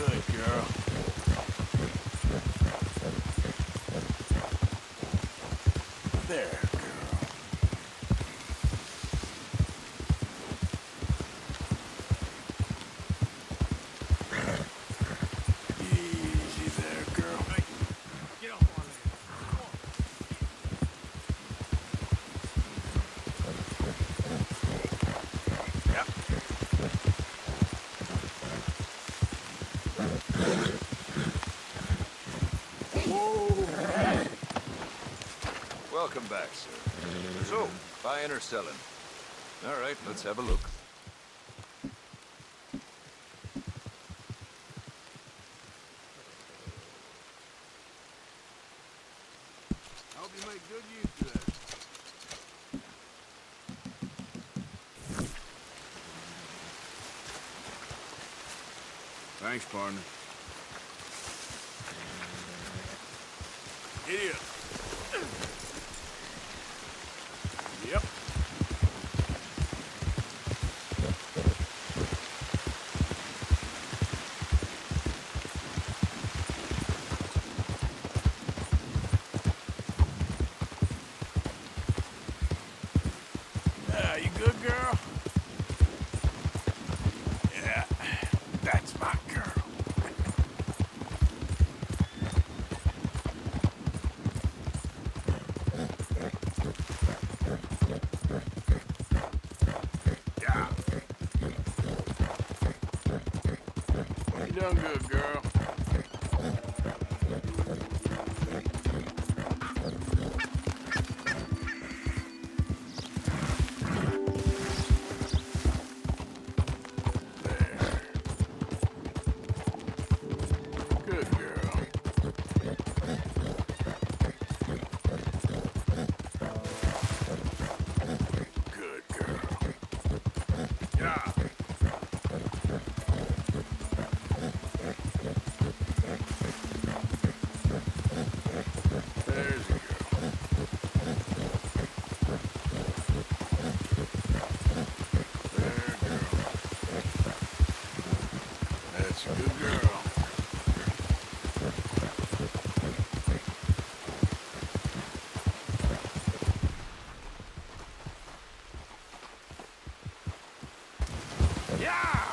Good girl. There, girl. Easy there, girl. Hey, get off my leg. Welcome back, sir. So, buying or selling? All right, let's have a look. I hope you make good use of that. Thanks, partner. Idiot. Yep. You good, girl? Yeah, that's my girl. Yeah. You done good, girl. Good girl. Good girl. Yeah. There's a girl. There, girl. That's a good girl. Yeah!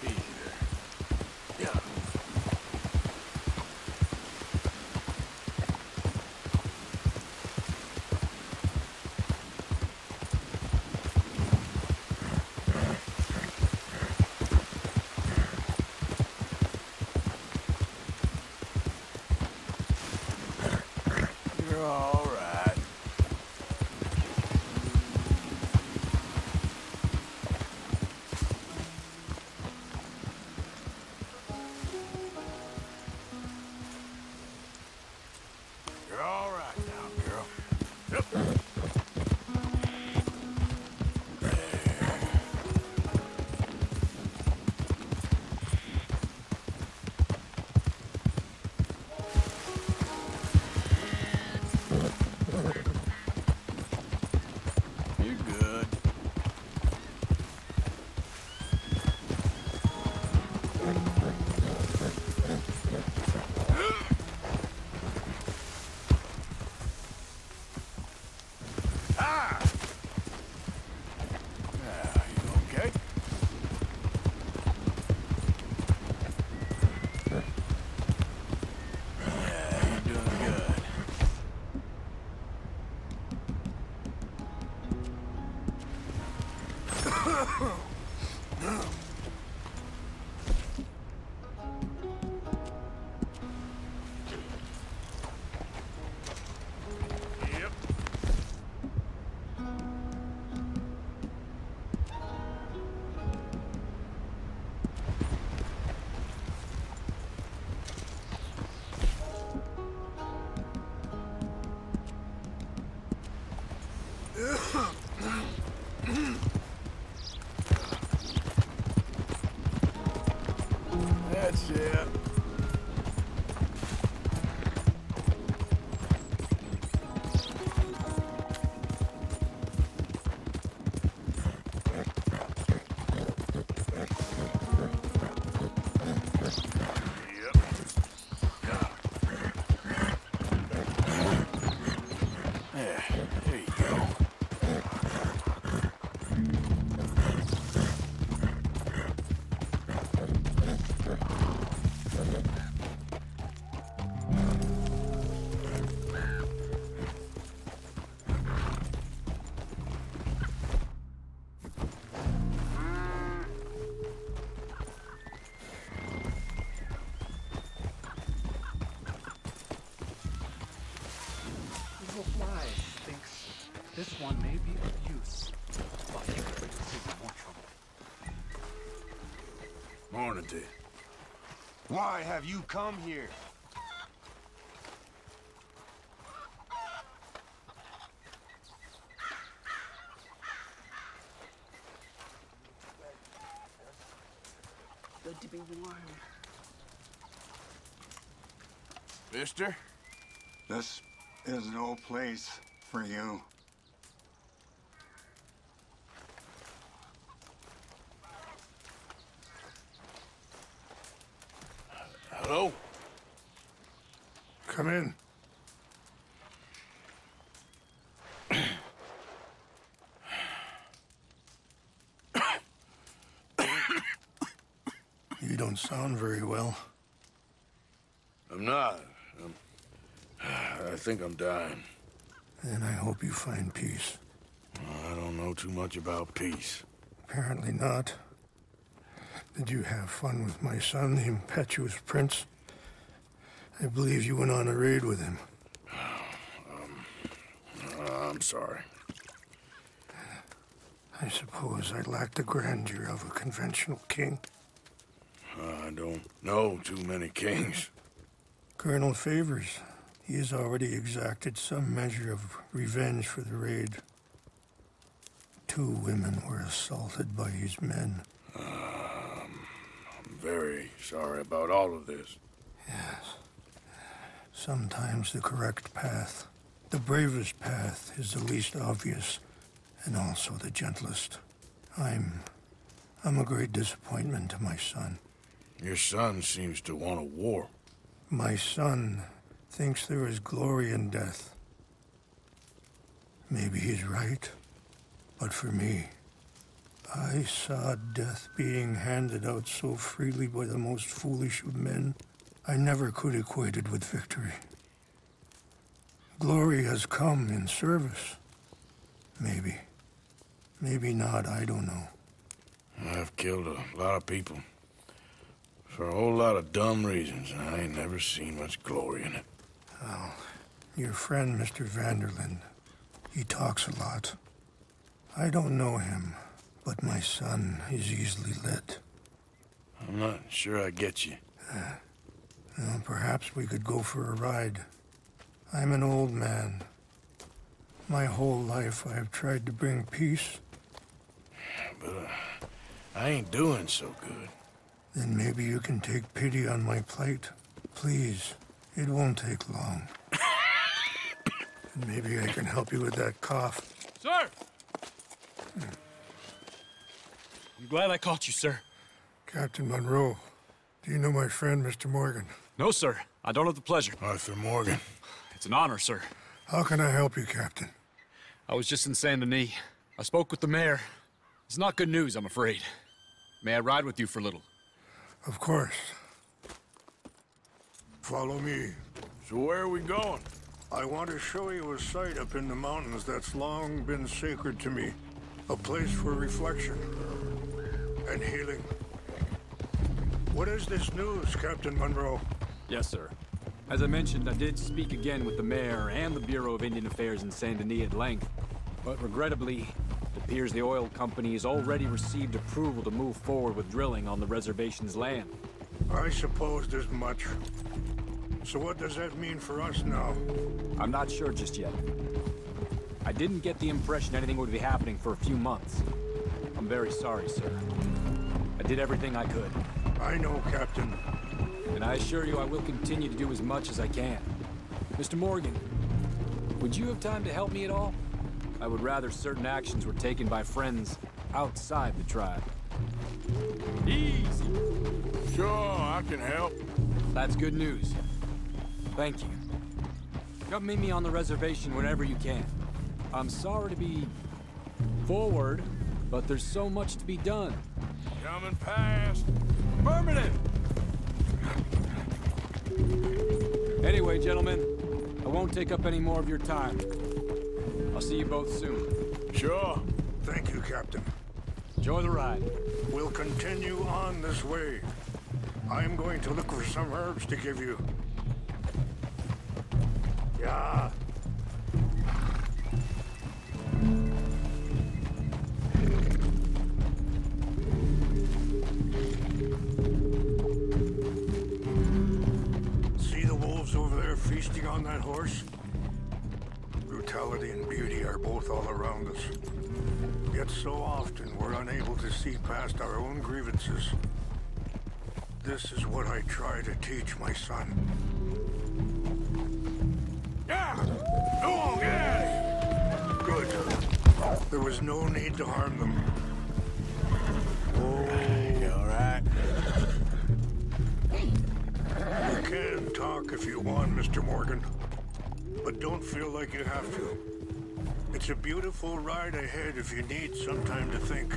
Easy there. Yeah. You're all right. You're all right now, girl. Yep. You're good. That's it. This one may be of use, but it could save you more trouble. Morning to you. Why have you come here? Good to be warm. Mister? This is no place for you. Hello? Come in. You don't sound very well. I'm not. I think I'm dying. Then I hope you find peace. I don't know too much about peace. Apparently not. Did you have fun with my son, the impetuous prince? I believe you went on a raid with him. I'm sorry. I suppose I lack the grandeur of a conventional king. I don't know too many kings. Colonel Favors, he has already exacted some measure of revenge for the raid. 2 women were assaulted by his men. I'm very sorry about all of this. Yes. Sometimes the correct path, the bravest path, is the least obvious, and also the gentlest. I'm a great disappointment to my son. Your son seems to want a war. My son thinks there is glory in death. Maybe he's right, but for me, I saw death being handed out so freely by the most foolish of men. I never could equate it with victory. Glory has come in service. Maybe. Maybe not, I don't know. I've killed a lot of people. For a whole lot of dumb reasons, and I ain't never seen much glory in it. Well, your friend, Mr. Vanderland, he talks a lot. I don't know him, but my son is easily led. I'm not sure I get you. Well, perhaps we could go for a ride. I'm an old man. My whole life I have tried to bring peace. But I ain't doing so good. Then maybe you can take pity on my plight. Please, it won't take long. And maybe I can help you with that cough. Sir! I'm glad I caught you, sir. Captain Monroe, do you know my friend, Mr. Morgan? No, sir. I don't have the pleasure. Arthur Morgan. It's an honor, sir. How can I help you, Captain? I was just in Saint Denis. I spoke with the mayor. It's not good news, I'm afraid. May I ride with you for a little? Of course. Follow me. So where are we going? I want to show you a site up in the mountains that's long been sacred to me. A place for reflection. and healing. What is this news, Captain Monroe? Yes, sir. As I mentioned, I did speak again with the mayor and the Bureau of Indian Affairs in Saint Denis at length, but regrettably, it appears the oil company has already received approval to move forward with drilling on the reservation's land. I suppose there's much. So what does that mean for us now? I'm not sure just yet. I didn't get the impression anything would be happening for a few months. I'm very sorry, sir. I did everything I could. I know, Captain. And I assure you I will continue to do as much as I can. Mr. Morgan, would you have time to help me at all? I would rather certain actions were taken by friends outside the tribe. Easy. Sure, I can help. That's good news. Thank you. Come meet me on the reservation whenever you can. I'm sorry to be forward, but there's so much to be done. Coming past. Affirmative! Anyway, gentlemen, I won't take up any more of your time. I'll see you both soon. Sure. Thank you, Captain. Enjoy the ride. We'll continue on this way. I'm going to look for some herbs to give you. Yeah. See the wolves over there feasting on that horse? Brutality and beauty are both all around us. Yet so often we're unable to see past our own grievances. This is what I try to teach my son. Yeah! Go on, get out of here! Good. There was no need to harm them. Oh, you all right? You can talk if you want, Mr. Morgan. But don't feel like you have to. It's a beautiful ride ahead if you need some time to think.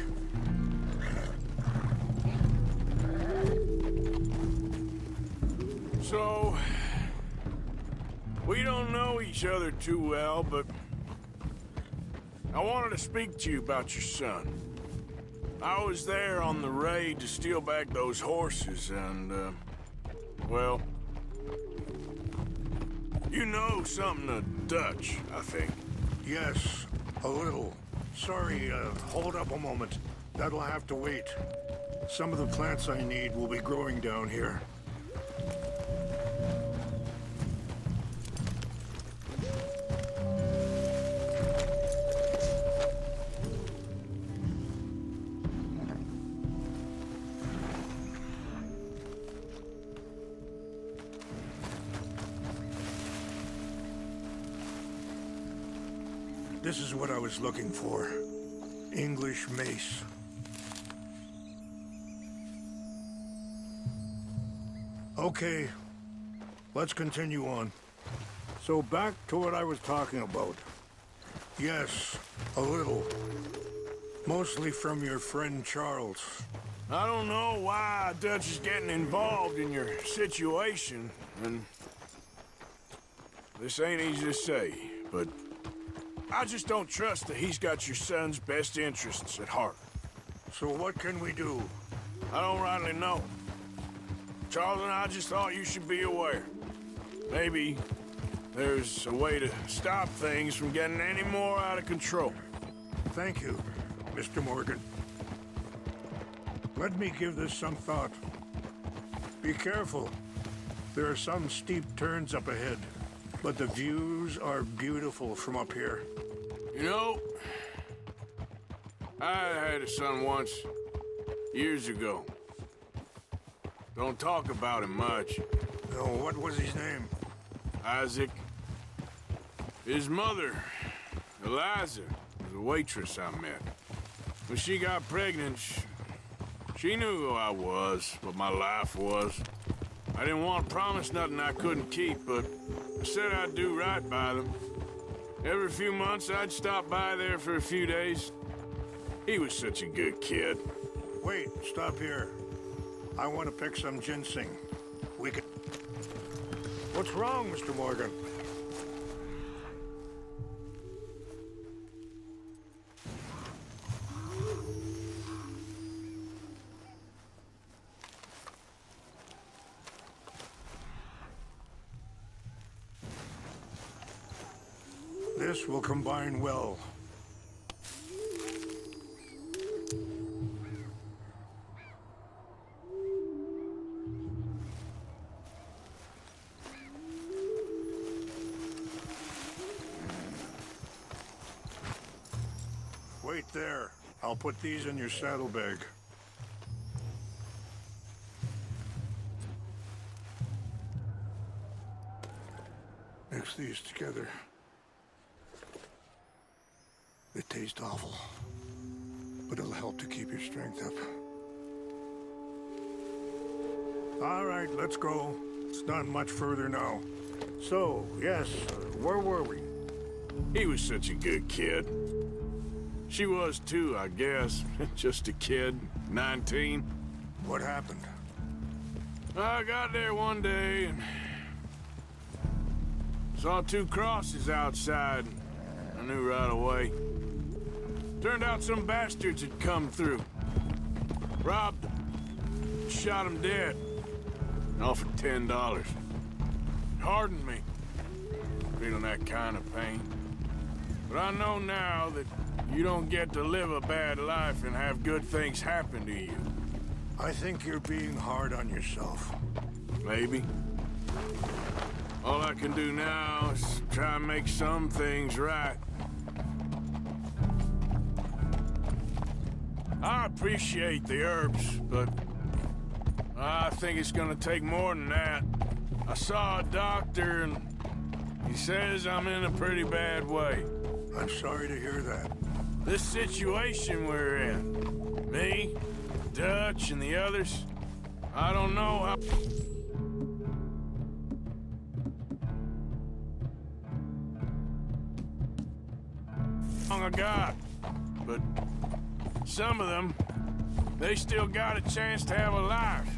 So, we don't know each other too well, but I wanted to speak to you about your son. I was there on the raid to steal back those horses, and, well, you know something of Dutch, I think. Yes, a little. Sorry, hold up a moment. That'll have to wait. Some of the plants I need will be growing down here. This is what I was looking for. English mace. Okay, let's continue on. So back to what I was talking about. Yes, a little. Mostly from your friend Charles. I don't know why Dutch is getting involved in your situation, and this ain't easy to say, but I just don't trust that he's got your son's best interests at heart. So what can we do? I don't rightly know. Charles and I just thought you should be aware. Maybe there's a way to stop things from getting any more out of control. Thank you, Mr. Morgan. Let me give this some thought. Be careful. There are some steep turns up ahead, but the views are beautiful from up here. You know, I had a son once, years ago. Don't talk about him much. No, what was his name? Isaac. His mother, Eliza, was a waitress I met. When she got pregnant, she knew who I was, what my life was. I didn't want to promise nothing I couldn't keep, but I said I'd do right by them. Every few months, I'd stop by there for a few days. He was such a good kid. Wait, stop here. I want to pick some ginseng. We could... What's wrong, Mr. Morgan? This will combine well. Wait there. I'll put these in your saddlebag. Mix these together. They taste awful, but it'll help to keep your strength up. All right, let's go. It's not much further now. So, yes, where were we? He was such a good kid. She was too, I guess. Just a kid, 19. What happened? I got there one day and saw 2 crosses outside. I knew right away. Turned out some bastards had come through. Robbed them. Shot him dead. And offered $10. Hardened me. Feeling that kind of pain. But I know now that you don't get to live a bad life and have good things happen to you. I think you're being hard on yourself. Maybe. All I can do now is try and make some things right. I appreciate the herbs, but I think it's gonna take more than that. I saw a doctor and he says I'm in a pretty bad way. I'm sorry to hear that. This situation we're in, me, Dutch, and the others, I don't know how long I got, but some of them, they still got a chance to have a life.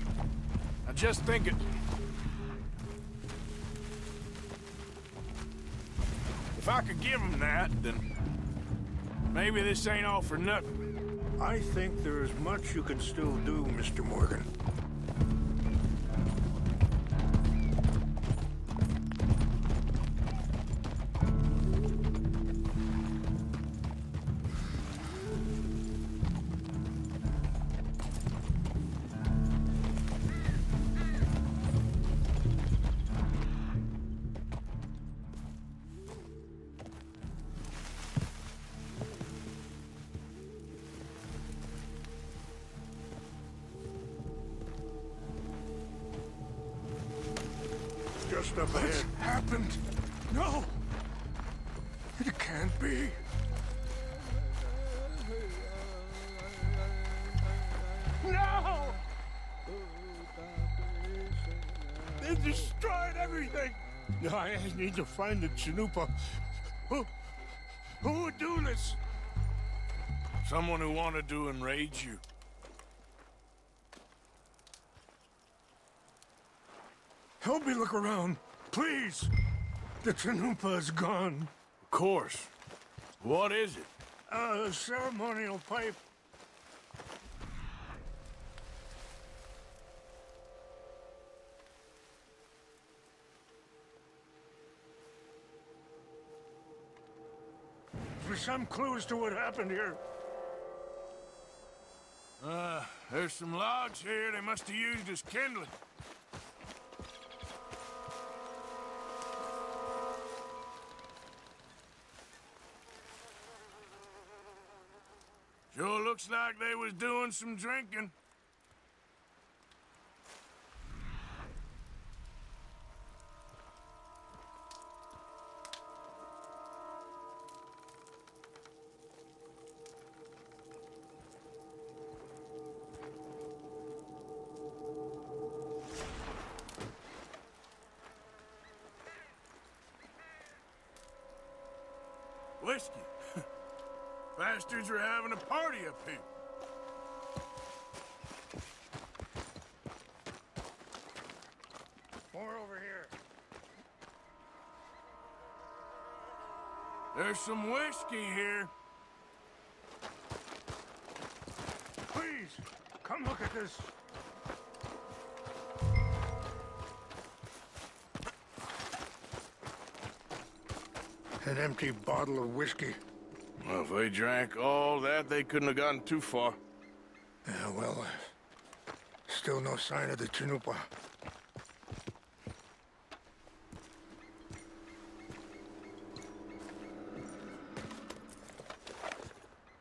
I just think it... If I could give them that, then maybe this ain't all for nothing. I think there is much you can still do, Mr. Morgan. Just up ahead. What's happened? No! It can't be. No! They destroyed everything! I need to find the Chanupa. Who would do this? Someone who wanted to enrage you. Help me look around, please. The Chanupa is gone. Of course. What is it? A ceremonial pipe. For some clues to what happened here. There's some logs here they must have used as kindling. Sure looks like they was doing some drinking. Whiskey. Bastards are having a party up here. More over here. There's some whiskey here. Please, come look at this. An empty bottle of whiskey. Well, if they drank all that, they couldn't have gotten too far. Yeah, well, still no sign of the Chanupa.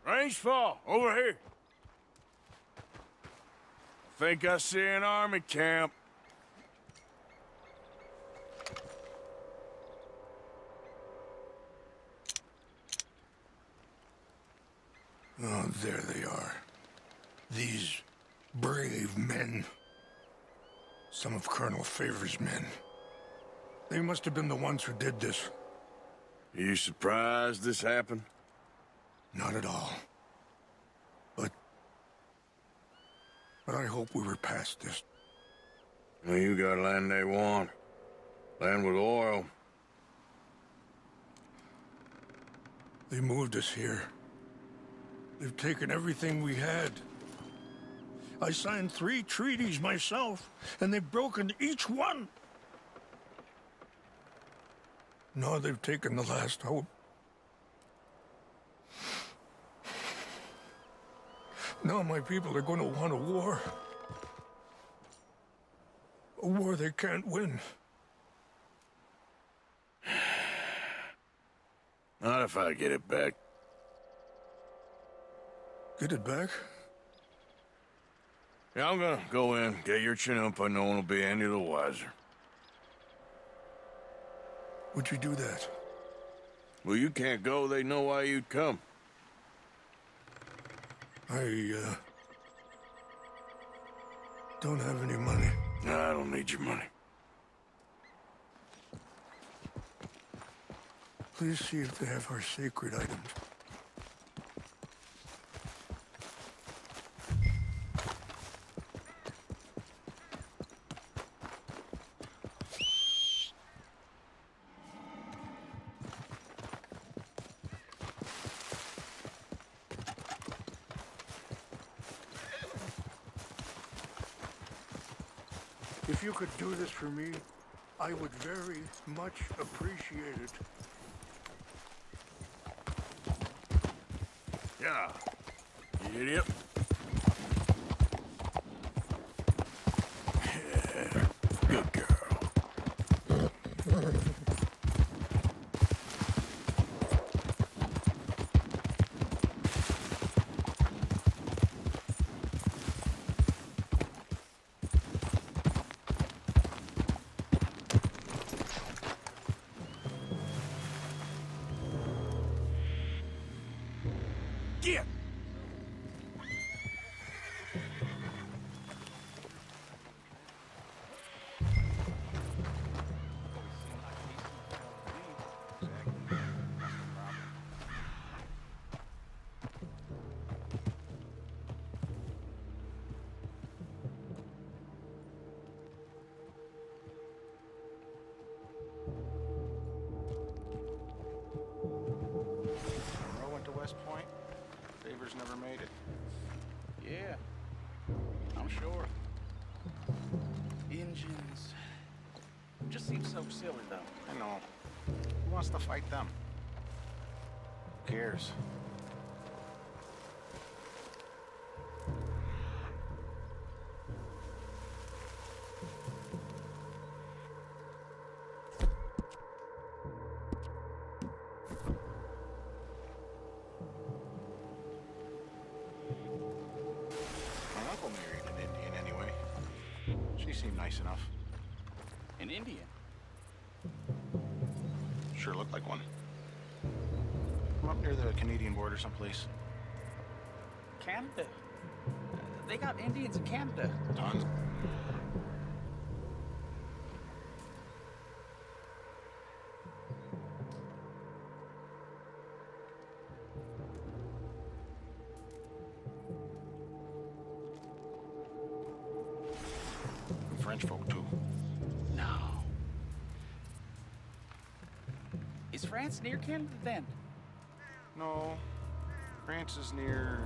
Rangefall, over here. I think I see an army camp. Oh, there they are. These brave men. Some of Colonel Favor's men. They must have been the ones who did this. Are you surprised this happened? Not at all. But I hope we were past this. Well, you got land they want. Land with oil. They moved us here. They've taken everything we had. I signed 3 treaties myself, and they've broken each one. Now they've taken the last hope. Now my people are going to want a war. A war they can't win. Not if I get it back. Get it back? Yeah, I'm gonna go in, get your Chanupa, no one will be any the wiser. Would you do that? Well, you can't go, they know why you'd come. I don't have any money. No, I don't need your money. Please see if they have our sacred items. If you could do this for me, I would very much appreciate it. Yeah, you idiot. Yeah, good girl. Get! Went to West Point. Favors never made it. Yeah, I'm sure. Engines. Just seems so silly, though. I know. Who wants to fight them? Who cares? My uncle married an Indian anyway. She seemed nice enough. An Indian? Sure looked like one. From up near the Canadian border someplace. Canada? They got Indians in Canada. Tons. And French folk, too. No. Is France near Canada then? No. France is near...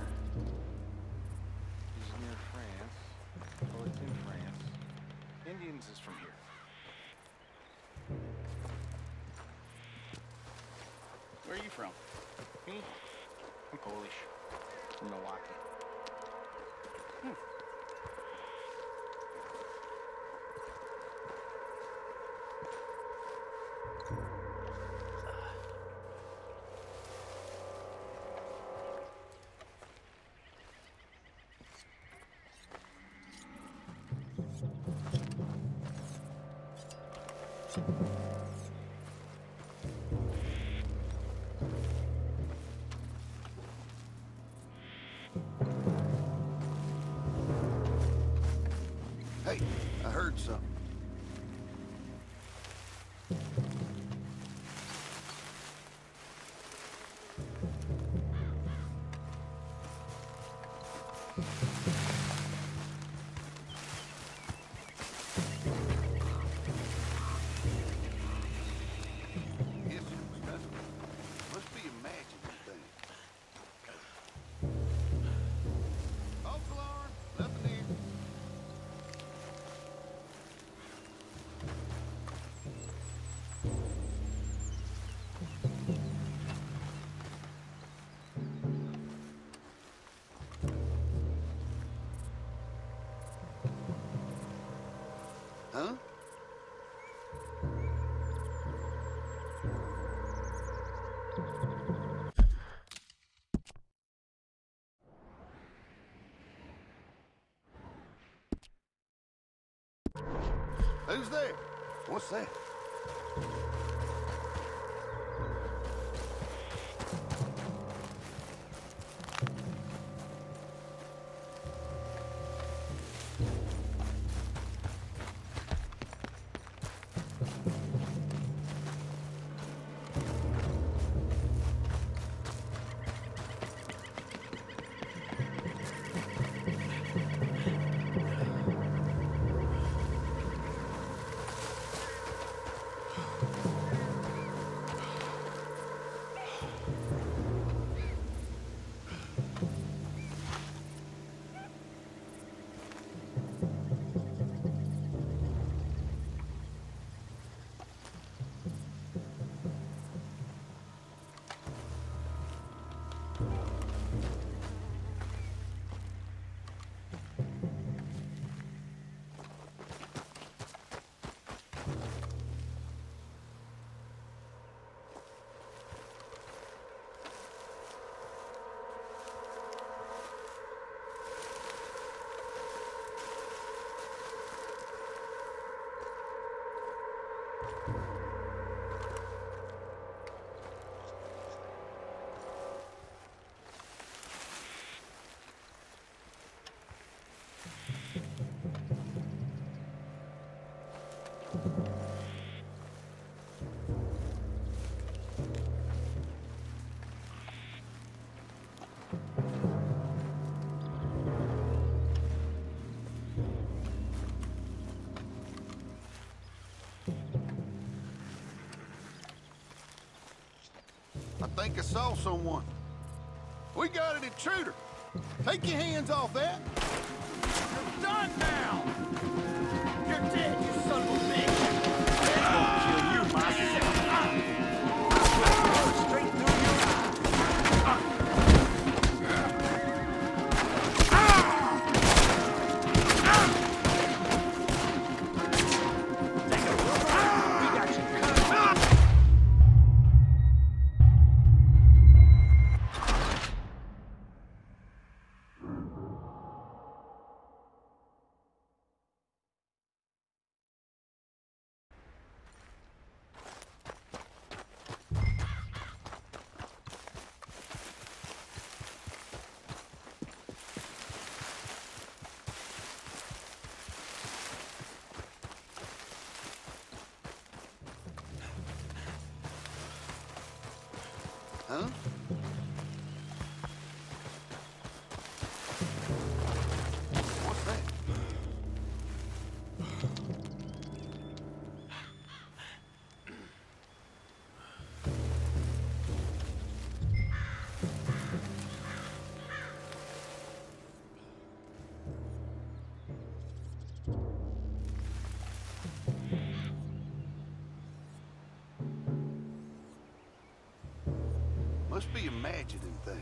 is near France. Well, it's in France. Indians is from here. Where are you from? Me? I'm Polish. From Milwaukee. Hey, I heard something. Guess it was nothing. Must be a magic thing. False alarm. Nothing here. Huh? Who's there? What's that? I think I saw someone. We got an intruder. Take your hands off that. You're done now. You're dead, you son of a bitch. I'll kill you myself. Straight through your eyes. We got you covered. Huh? What's that? Must be imagining things.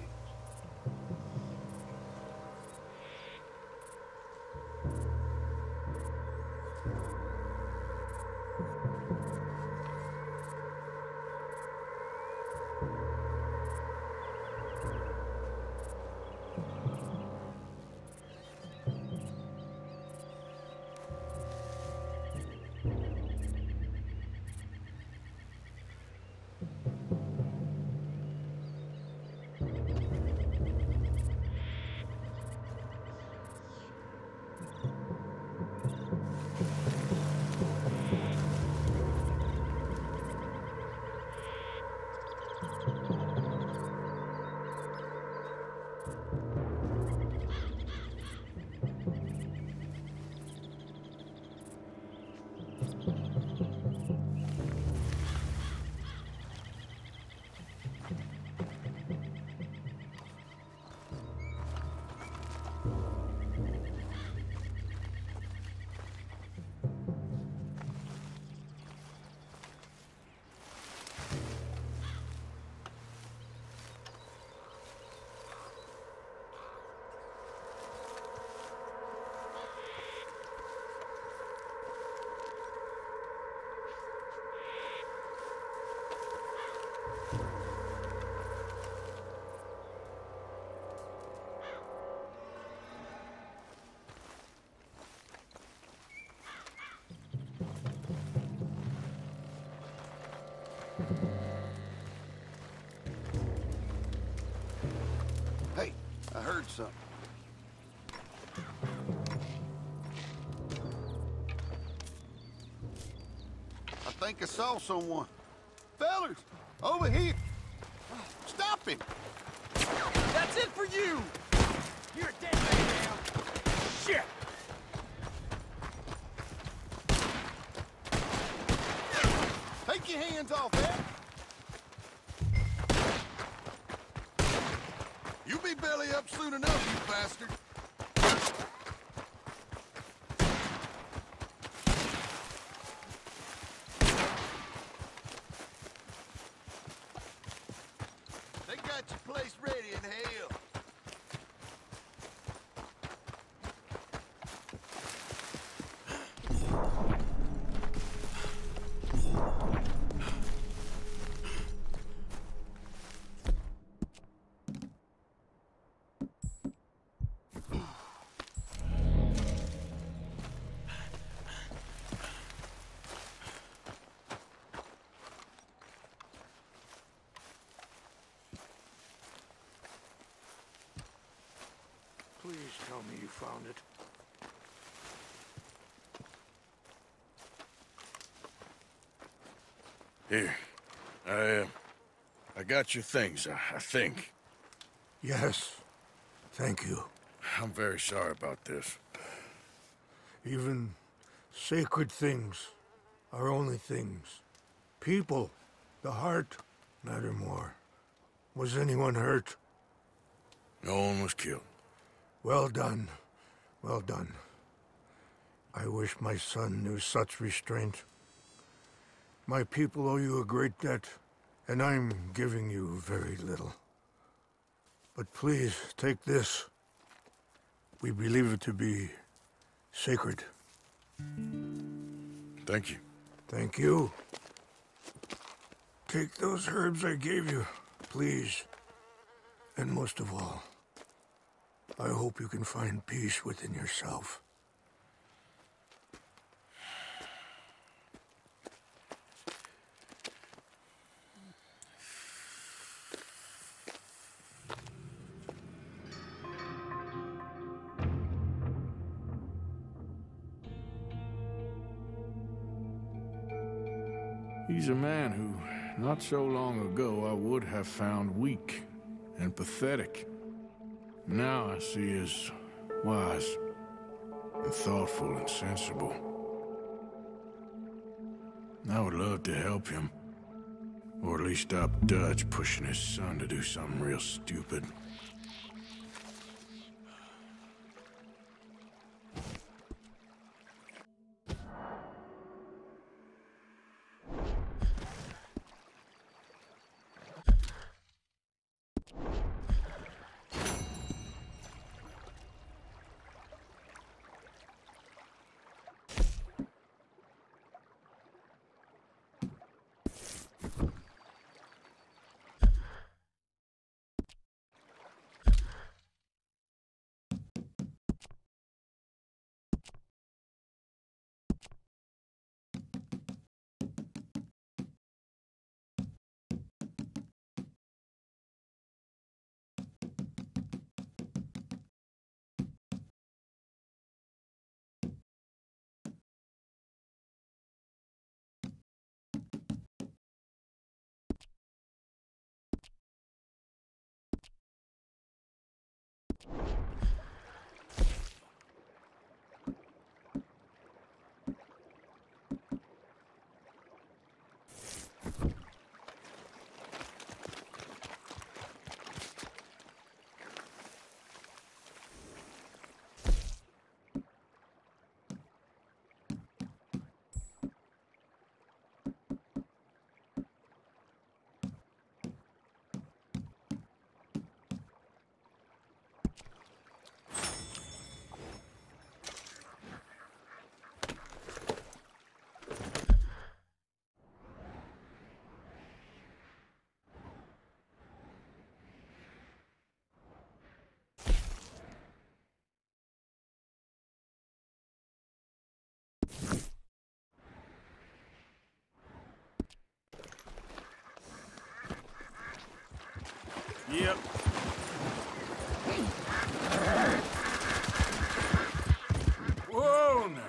Hey, I heard something. I think I saw someone. Fellas, over here. Stop him. That's it for you! You're a dead man now. Shit! Take your hands off that. You be belly up soon enough, you bastard. They got your place ready in hell. Please tell me you found it. Here. I got your things, I think. Yes. Thank you. I'm very sorry about this. Even sacred things are only things. People, the heart, matter more. Was anyone hurt? No one was killed. Well done. Well done. I wish my son knew such restraint. My people owe you a great debt, and I'm giving you very little. But please, take this. We believe it to be sacred. Thank you. Thank you. Take those herbs I gave you, please. And most of all, I hope you can find peace within yourself. He's a man who, not so long ago, I would have found weak and pathetic. Now I see as wise and thoughtful and sensible. I would love to help him, or at least stop Dutch pushing his son to do something real stupid. Yep. Whoa, now.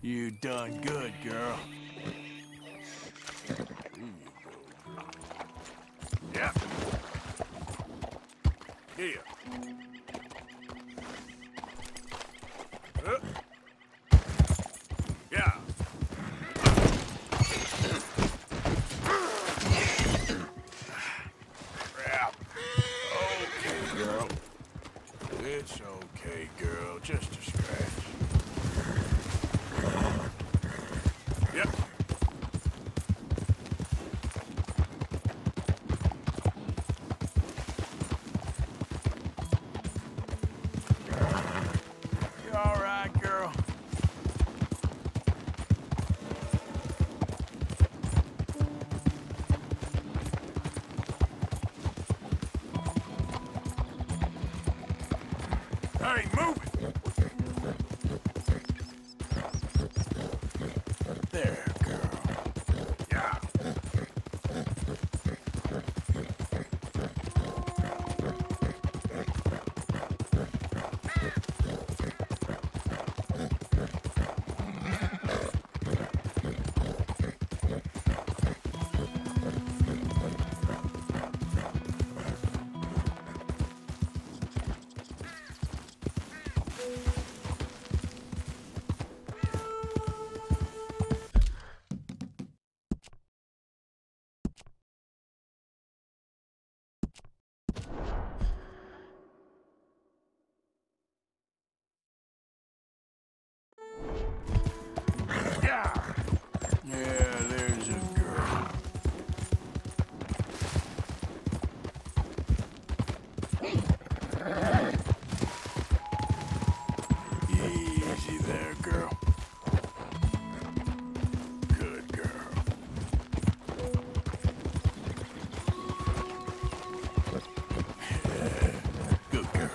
You done good, girl. Yep. Here. Yeah. Crap. Okay, girl. It's okay, girl. Just a scratch. Yep. You all right, girl? Hey, move it! There, girl. Yeah. Yeah, there's a girl. Easy there, girl. Good girl. Yeah, good girl.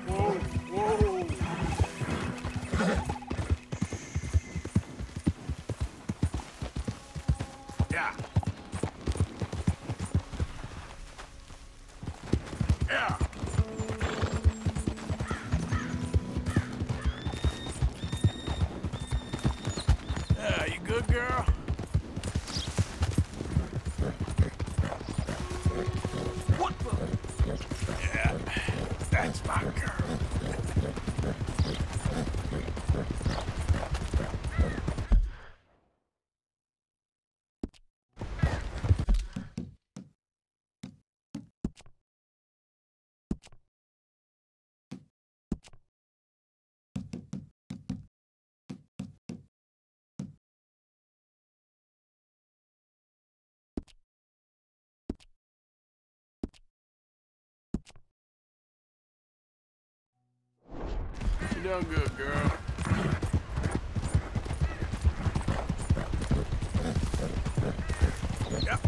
Whoa, whoa. Yeah. Yeah. Yeah, you good, girl? What the? Yeah, that's my girl. You done good, girl. Yep.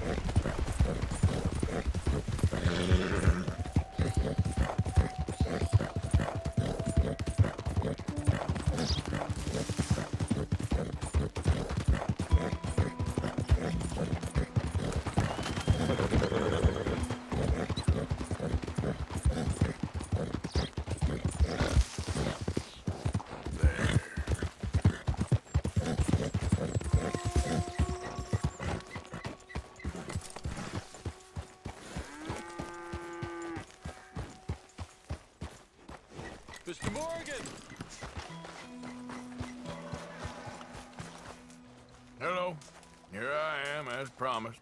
Mr. Morgan! Hello. Here I am, as promised.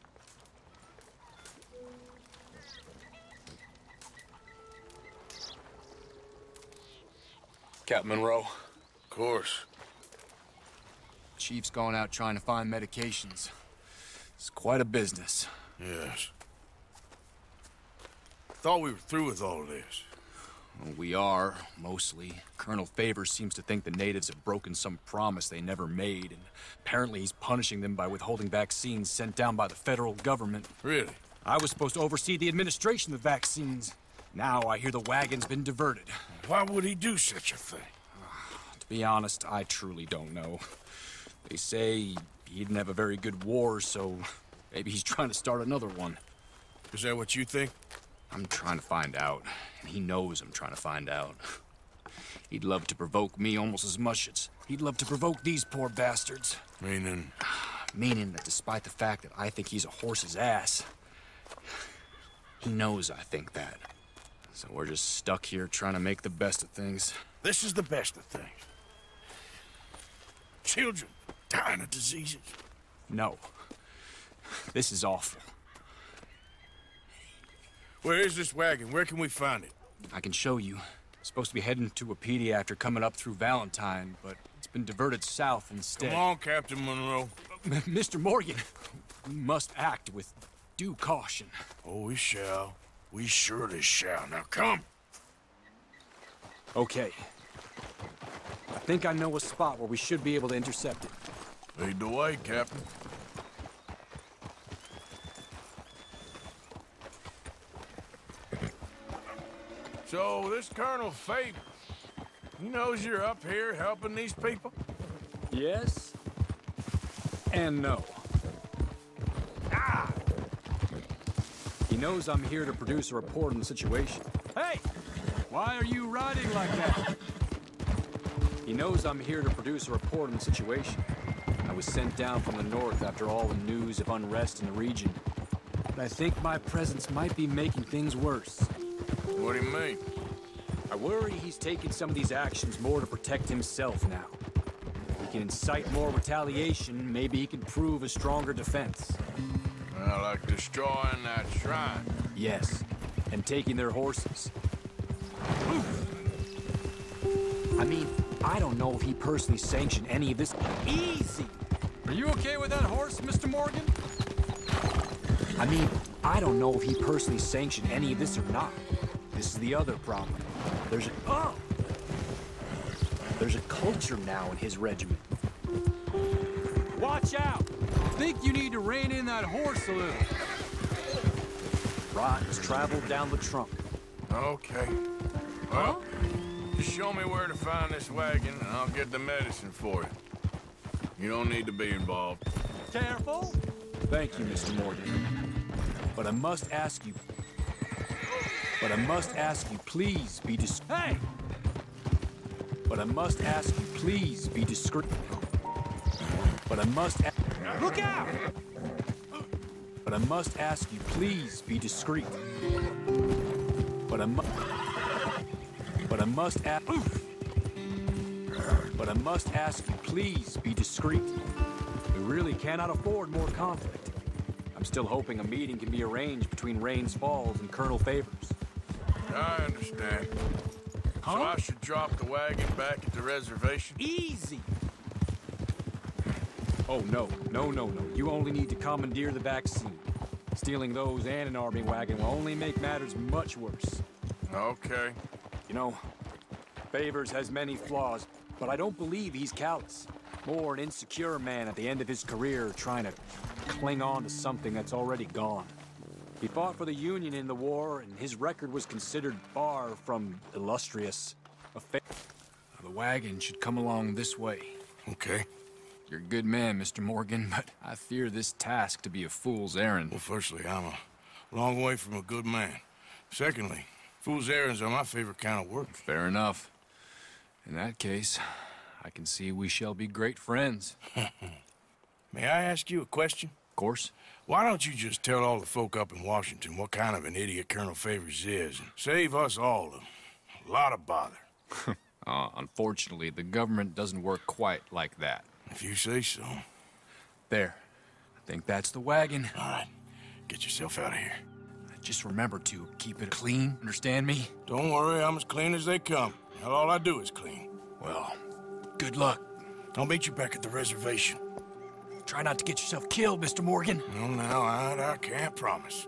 Captain Monroe. Of course. Chief's going out trying to find medications. It's quite a business. Yes. Thought we were through with all this. Well, we are, mostly. Colonel Favors seems to think the natives have broken some promise they never made, and apparently he's punishing them by withholding vaccines sent down by the federal government. Really? I was supposed to oversee the administration of vaccines. Now I hear the wagon's been diverted. Why would he do such a thing? To be honest, I truly don't know. They say he didn't have a very good war, so maybe he's trying to start another one. Is that what you think? I'm trying to find out, and he knows I'm trying to find out. He'd love to provoke me almost as much as he'd love to provoke these poor bastards. Meaning? Meaning that despite the fact that I think he's a horse's ass, he knows I think that. So we're just stuck here trying to make the best of things. This is the best of things. Children dying of diseases. No. This is awful. Where is this wagon? Where can we find it? I can show you. It's supposed to be heading to Wapiti after coming up through Valentine, but it's been diverted south instead. Come on, Captain Monroe. Mr. Morgan, we must act with due caution. Oh, we shall. We surely shall. Now come. Okay. I think I know a spot where we should be able to intercept it. Lead the way, Captain. So, this Colonel Favors, he knows you're up here helping these people? Yes. And no. Ah! He knows I'm here to produce a report on the situation. Hey! Why are you riding like that? He knows I'm here to produce a report on the situation. I was sent down from the north after all the news of unrest in the region. But I think my presence might be making things worse. What do you mean? I worry he's taking some of these actions more to protect himself now. If he can incite more retaliation, maybe he can prove a stronger defense. Well, like destroying that shrine. Yes, and taking their horses. I mean, I don't know if he personally sanctioned any of this. Easy! Are you okay with that horse, Mr. Morgan? I mean, I don't know if he personally sanctioned any of this or not. This is the other problem. There's a culture now in his regiment. Watch out! Think you need to rein in that horse a little. Rot has traveled down the trunk. Okay. Well, just show me where to find this wagon, and I'll get the medicine for you. You don't need to be involved. Careful! Thank you, Mr. Morgan. But I must ask you, please be discreet. Hey! But I must ask you, please be discreet. Look out! But I must ask you, please be discreet. But I must ask you, please be discreet. We really cannot afford more conflict. I'm still hoping a meeting can be arranged between Rains Falls and Colonel Favors. I understand. Huh? So I should drop the wagon back at the reservation? Easy! Oh, no. You only need to commandeer the vaccine. Stealing those and an army wagon will only make matters much worse. Okay. You know, Favors has many flaws, but I don't believe he's callous. More an insecure man at the end of his career trying to cling on to something that's already gone. He fought for the Union in the war, and his record was considered far from illustrious. The wagon should come along this way. Okay. You're a good man, Mr. Morgan, but I fear this task to be a fool's errand. Well, firstly, I'm a long way from a good man. Secondly, fool's errands are my favorite kind of work. Fair enough. In that case, I can see we shall be great friends. May I ask you a question? Of course. Why don't you just tell all the folk up in Washington what kind of an idiot Colonel Favors is, and save us all a lot of bother? Unfortunately, the government doesn't work quite like that. If you say so. There. I think that's the wagon. All right. Get yourself out of here. Just remember to keep it clean, understand me? Don't worry, I'm as clean as they come. Now, all I do is clean. Well, good luck. I'll meet you back at the reservation. Try not to get yourself killed, Mr. Morgan. No, now, I can't promise.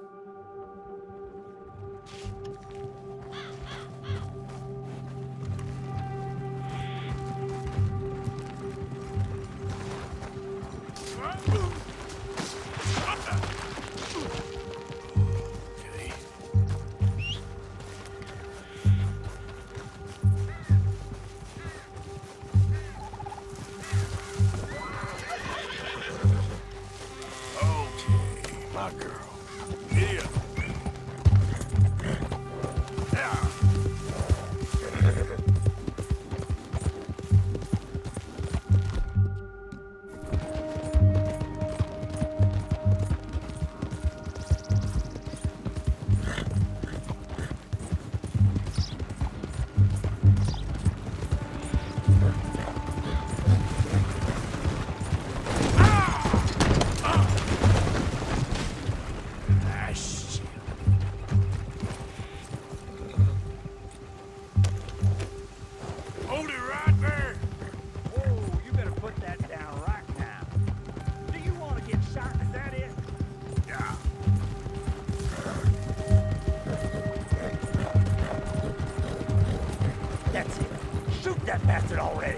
That bastard already!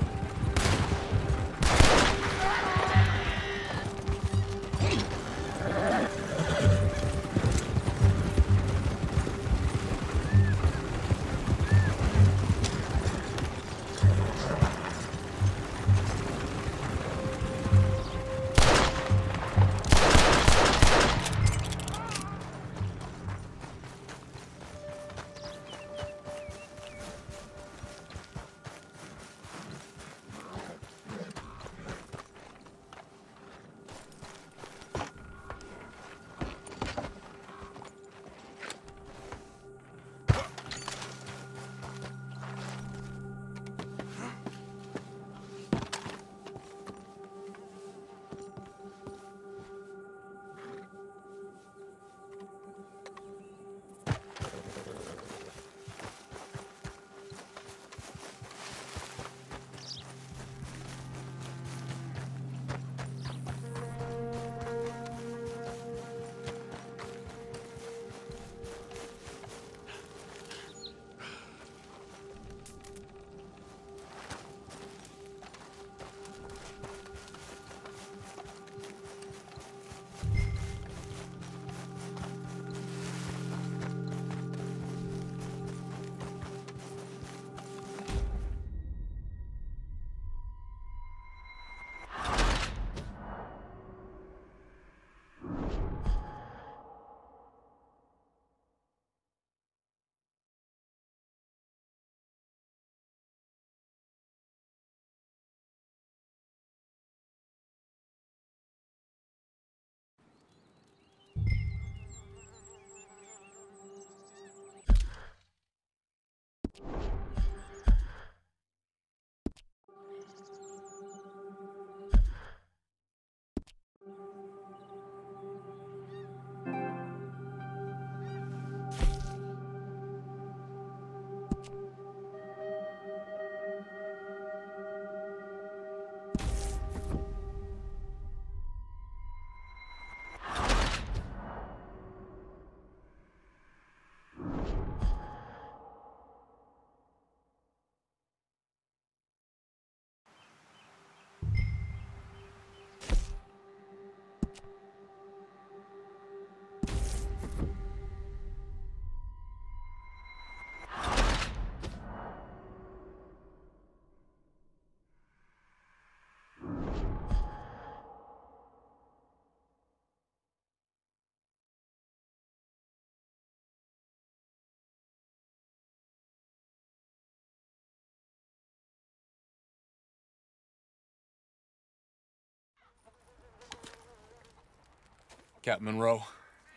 Captain Monroe.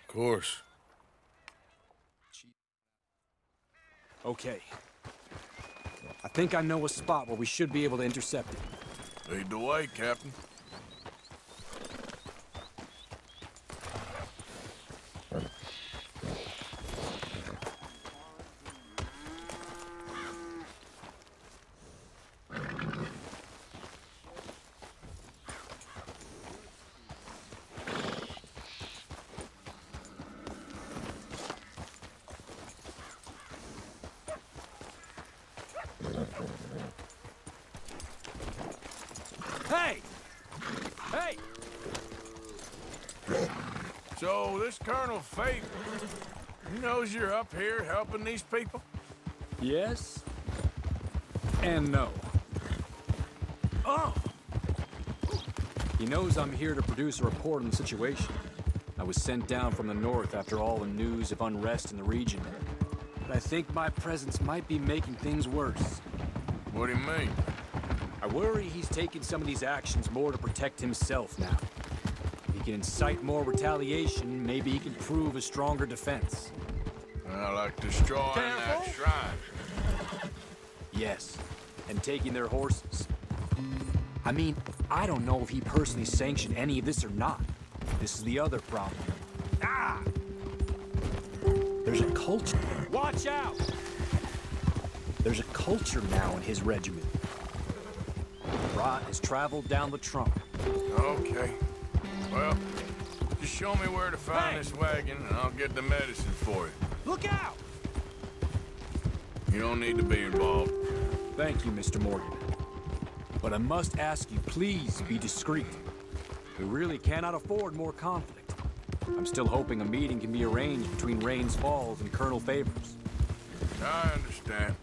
Of course. Okay. I think I know a spot where we should be able to intercept it. Lead the way, Captain. Hey! Hey! So, this Colonel Fate, he knows you're up here helping these people? Yes. And no. Oh! He knows I'm here to produce a report on the situation. I was sent down from the north after all the news of unrest in the region. But I think my presence might be making things worse. What do you mean? I worry he's taking some of these actions more to protect himself now. If he can incite more retaliation, maybe he can prove a stronger defense. Like destroying that shrine. Yes, and taking their horses. I mean, I don't know if he personally sanctioned any of this or not. This is the other problem. Ah! There's a culture. Watch out! There's a culture now in his regiment. Rot has traveled down the trunk. Okay. Well, just show me where to find this wagon, and I'll get the medicine for you. Look out! You don't need to be involved. Thank you, Mr. Morgan. But I must ask you, please be discreet. We really cannot afford more conflict. I'm still hoping a meeting can be arranged between Rains Falls and Colonel Favors. I understand.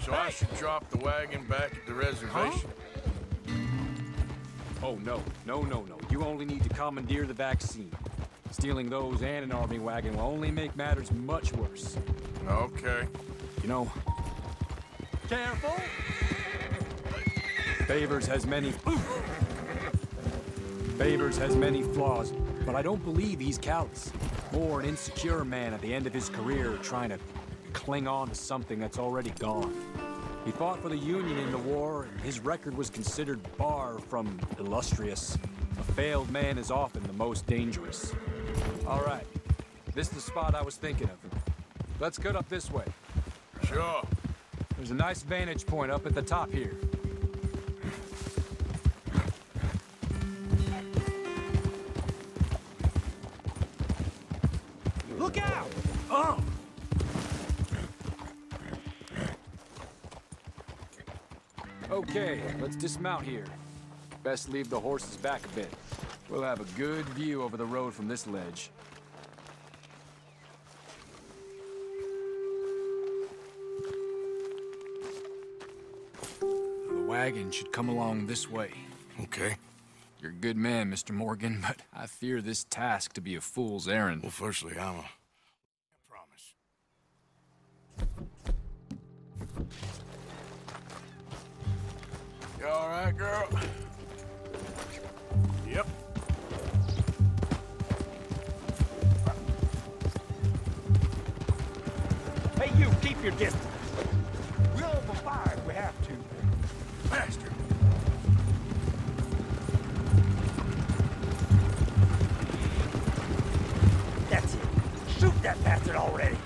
So I should drop the wagon back at the reservation? Oh, no. No. You only need to commandeer the vaccine. Stealing those and an army wagon will only make matters much worse. Okay. You know... Careful! Favors has many flaws, but I don't believe he's callous. More an insecure man at the end of his career trying to cling on to something that's already gone. He fought for the Union in the war, and his record was considered far from illustrious. A failed man is often the most dangerous. All right, this is the spot I was thinking of. Let's cut up this way. Sure. There's a nice vantage point up at the top here. Look out! Oh! Okay, let's dismount here. Best leave the horses back a bit. We'll have a good view over the road from this ledge. The wagon should come along this way. Okay. You're a good man, Mr. Morgan, but I fear this task to be a fool's errand. Well, firstly, I promise. You all right, girl? Yep. Hey, you, keep your distance. We'll open fire if we have to. Bastard! That's it. Shoot that bastard already.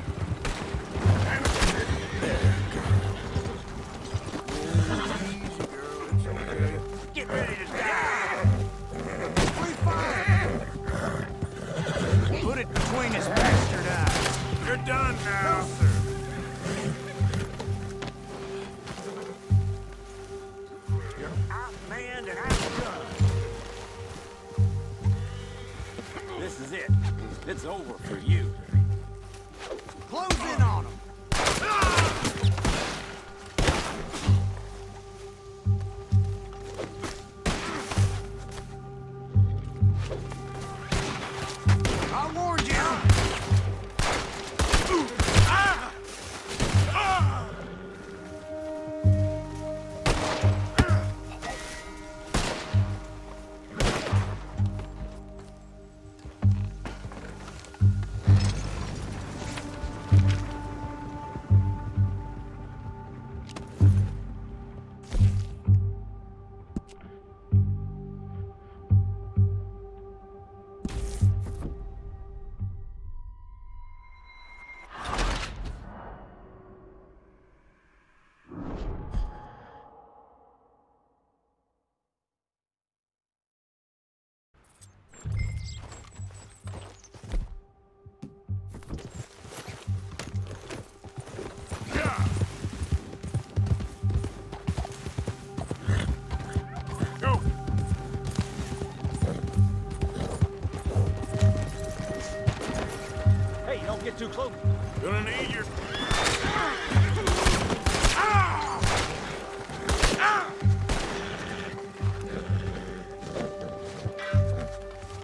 Easy, girl. It's okay. Get ready to die. Free fire. Put it between his bastard eyes. You're done now. No, sir. You're outmanned and outdone. This is it. It's over for you. Close in on him. I warned you. Gonna need your...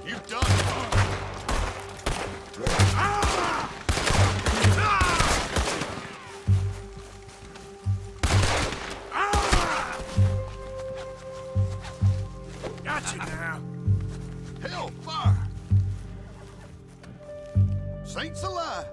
You done it. Gotcha now. Hellfire! Saints alive!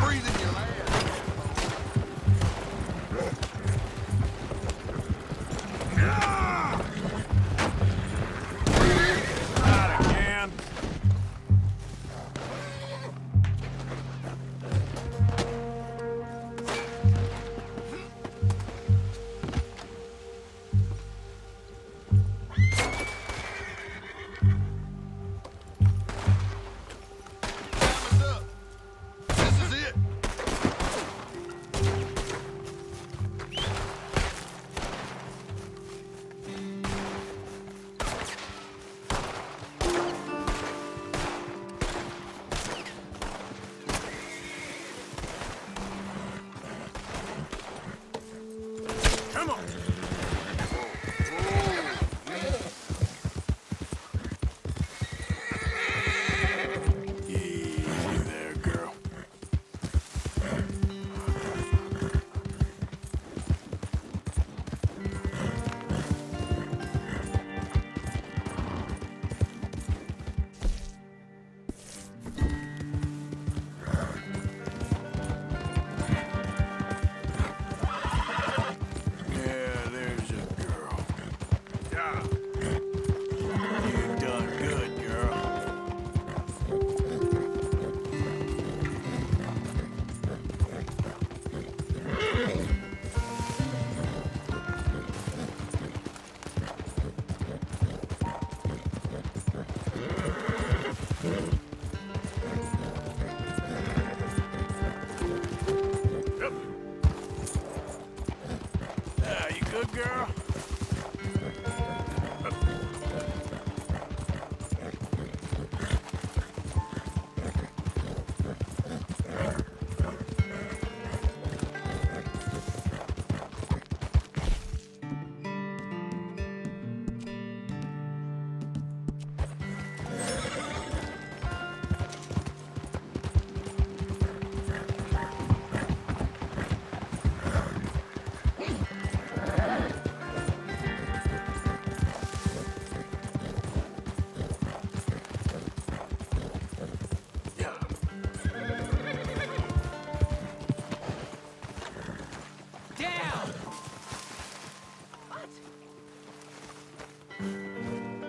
Breathing your last. Not again. Time's up. This is it. Come on. Easy there, girl. Yeah, there's a girl. Yeah. You done good, girl. Yep. You good, girl?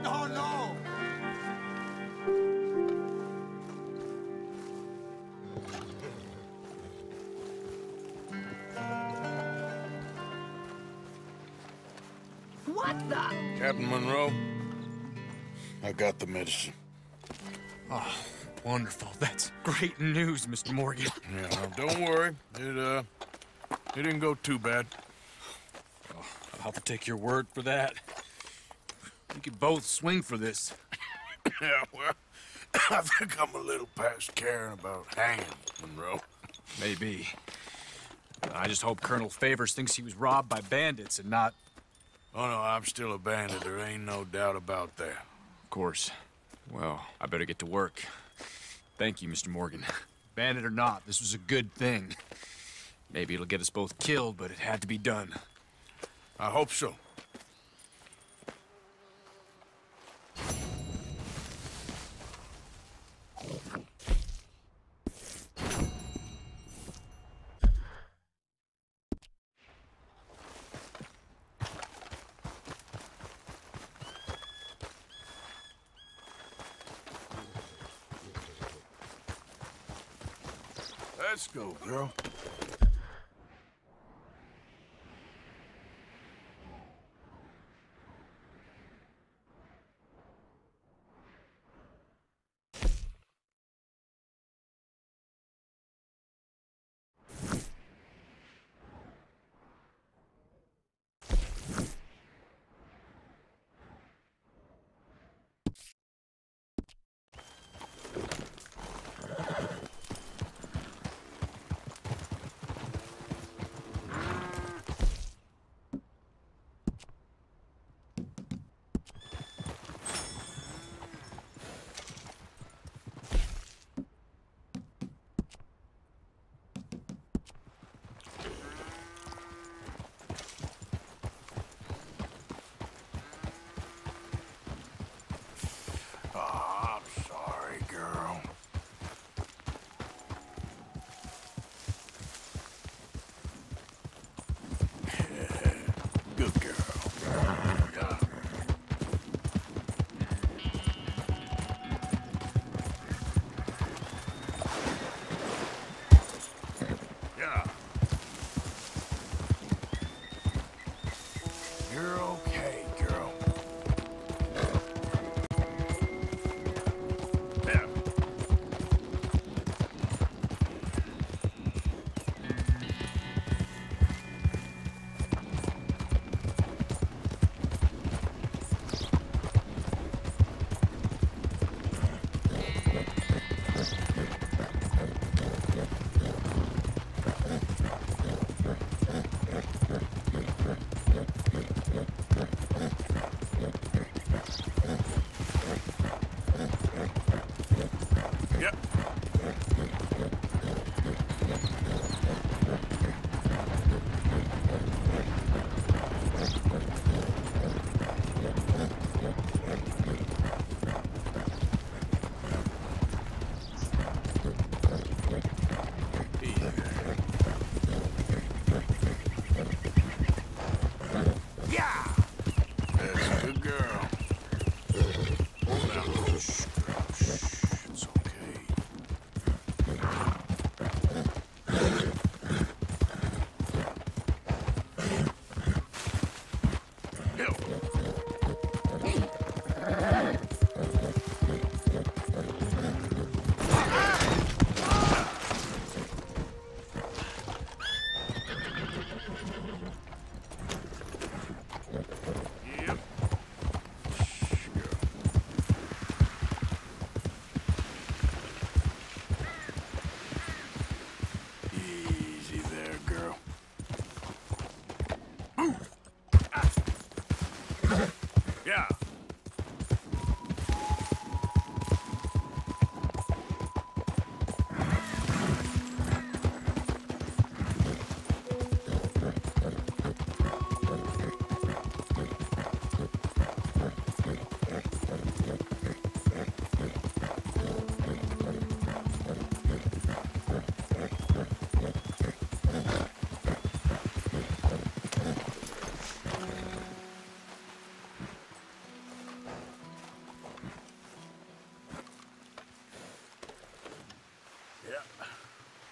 Oh no! What the? Captain Monroe, I got the medicine. Oh, wonderful. That's great news, Mr. Morgan. Yeah, don't worry. It didn't go too bad. I'll have to take your word for that. We could both swing for this. Yeah, well, I think I'm a little past caring about hanging, Monroe. Maybe. I just hope Colonel Favors thinks he was robbed by bandits and not... Oh, no, I'm still a bandit. There ain't no doubt about that. Of course. Well, I better get to work. Thank you, Mr. Morgan. Bandit or not, this was a good thing. Maybe it'll get us both killed, but it had to be done. I hope so. Let's go, girl.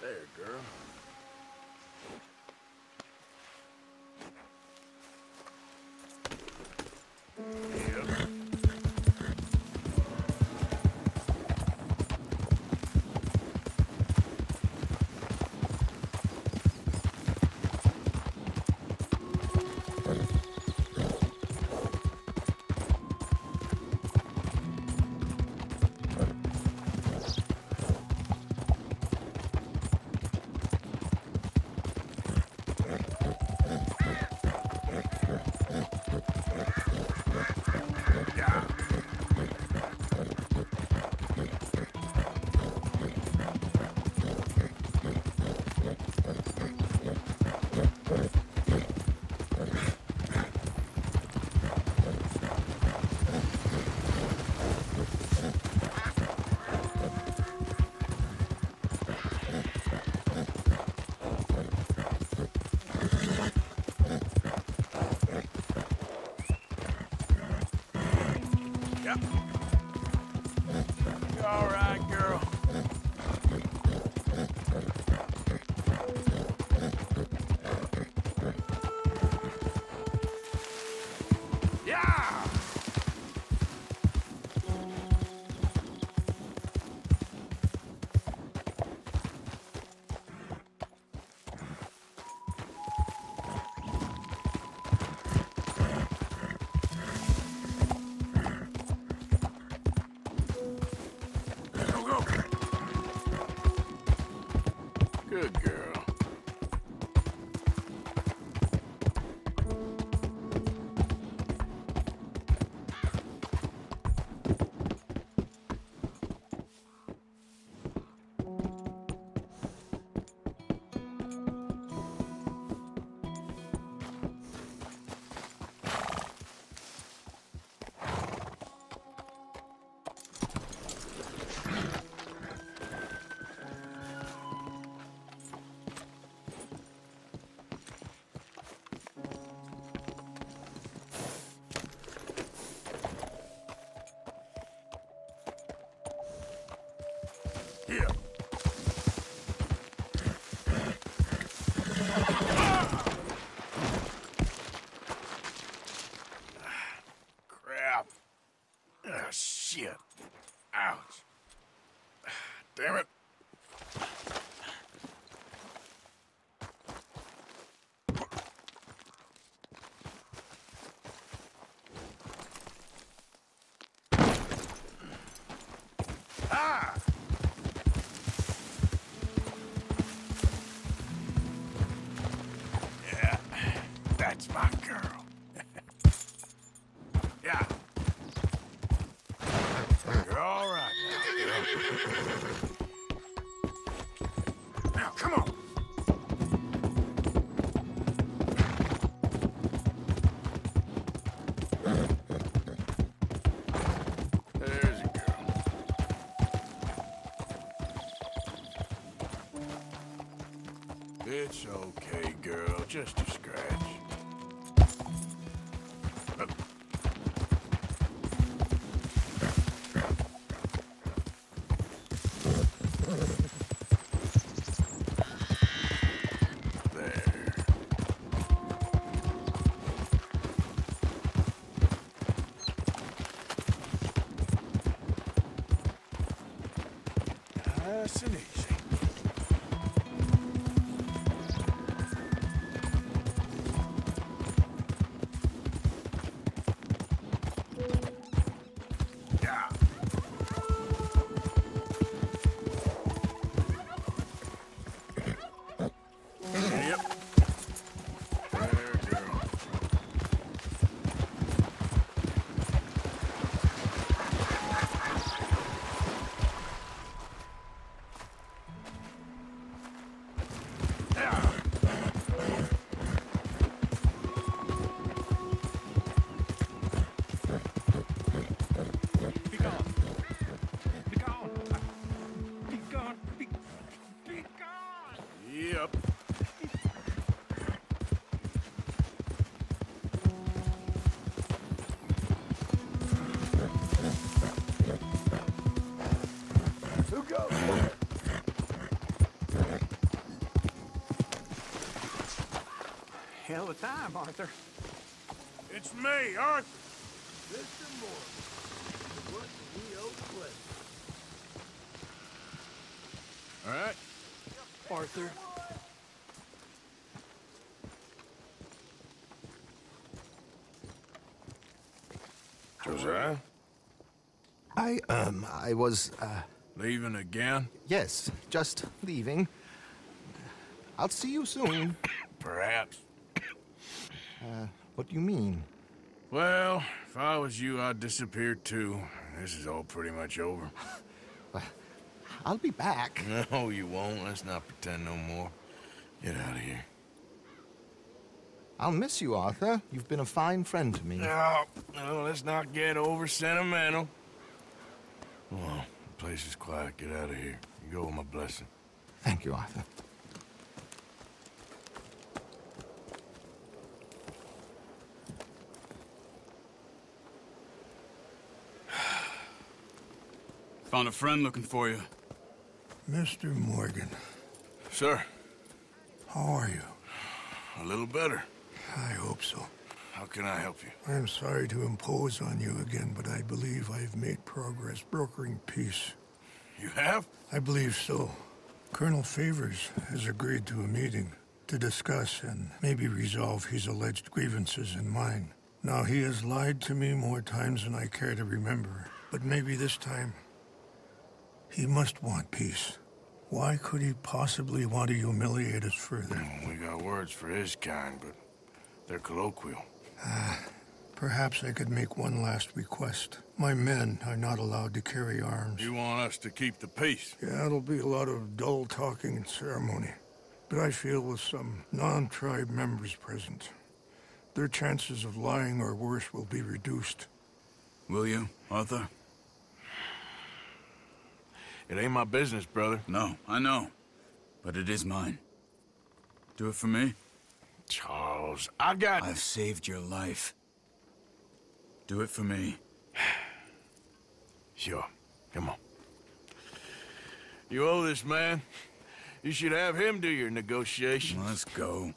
There, girl. Yep. You all right, girl? Yeah! Good girl. Here. Crap. Ah, shit. Ouch. Damn it. Ah! Yeah, that's my girl. Yeah. You're all right now, girl. Now, come on. There's a girl. It's okay, girl. Just a scratch. Nice and easy. Yeah. Yep. There, girl. Yeah. Be gone. Be gone. Be gone. Be gone. Yep. Who goes there? Hell of a time, Arthur. It's me, Arthur. Mr. Morgan, what we owe Cliff. All right. Arthur. Josiah? I was, Leaving again? yes, just leaving. I'll see you soon. Perhaps. What do you mean? Well, if I was you, I'd disappear too. This is all pretty much over. I'll be back. No, you won't. Let's not pretend no more. Get out of here. I'll miss you, Arthur. You've been a fine friend to me. No, let's not get over sentimental. Come on, the place is quiet. Get out of here. You go with my blessing. Thank you, Arthur. Found a friend looking for you. Mr. Morgan, Sir, how are you? a little better. I hope so. How can I help you? I am sorry to impose on you again, but I believe I've made progress brokering peace. You have? I believe so. Colonel Favors has agreed to a meeting to discuss and maybe resolve his alleged grievances and mine. Now, he has lied to me more times than I care to remember, but maybe this time he must want peace. Why could he possibly want to humiliate us further? We got words for his kind, but they're colloquial. Perhaps I could make one last request. My men are not allowed to carry arms. You want us to keep the peace? Yeah, it'll be a lot of dull talking and ceremony. But I feel with some non-tribe members present, their chances of lying or worse will be reduced. Will you, Arthur? It ain't my business, brother. No, I know. But it is mine. Do it for me? Charles, I got... I've saved your life. Do it for me. Sure. Come on. You owe this man. You should have him do your negotiations. Let's go.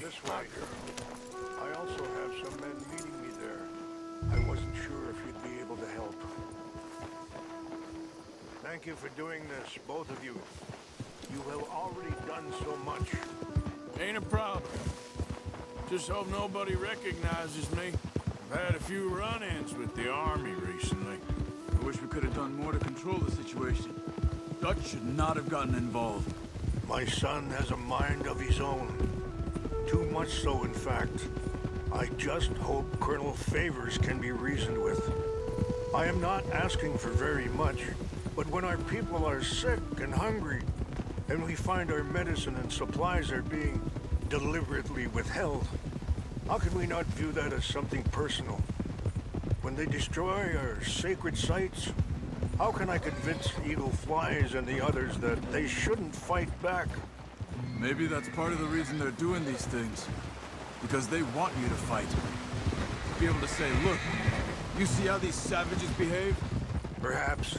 This way. I also have some men meeting me there. I wasn't sure if you'd be able to help. Thank you for doing this, both of you. You have already done so much. Ain't a problem. Just hope nobody recognizes me. I've had a few run-ins with the army recently. I wish we could have done more to control the situation. Dutch should not have gotten involved. My son has a mind of his own. Too much so, in fact. I just hope Colonel Favors can be reasoned with. I am not asking for very much, but when our people are sick and hungry, and we find our medicine and supplies are being deliberately withheld, how can we not view that as something personal? When they destroy our sacred sites, how can I convince Eagle Flies and the others that they shouldn't fight back? Maybe that's part of the reason they're doing these things. Because they want you to fight. Be able to say, look, you see how these savages behave? Perhaps.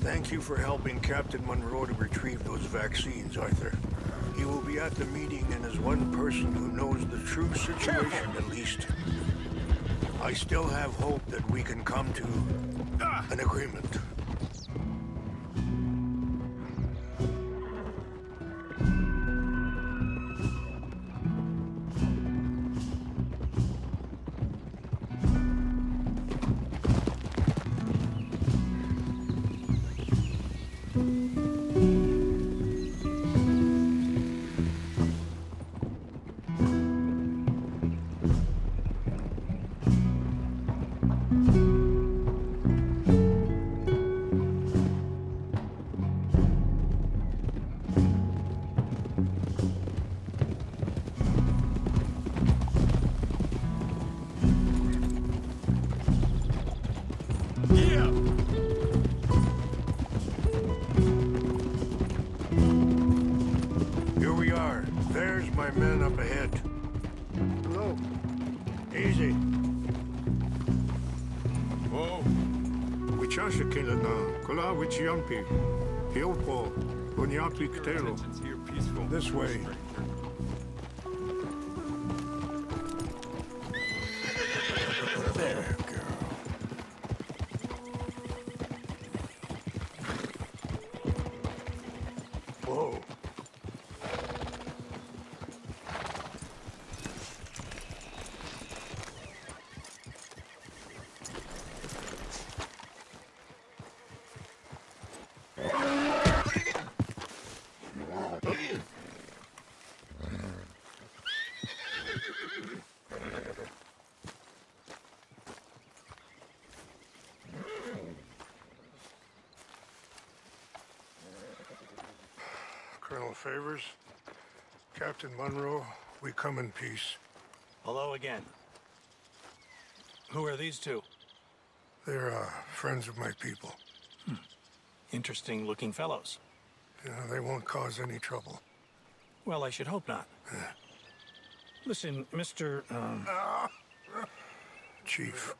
Thank you for helping Captain Monroe to retrieve those vaccines, Arthur. He will be at the meeting and is one person who knows the true situation, at least. I still have hope that we can come to an agreement. chance kila na kula wichiampi. Hiopo, bunyapi katelo. This way. There, girl. Whoa. Colonel Favors, Captain Monroe, we come in peace. Hello again. Who are these two? They're friends of my people. Interesting looking fellows. They won't cause any trouble. Well, I should hope not. Listen, Mr. Chief.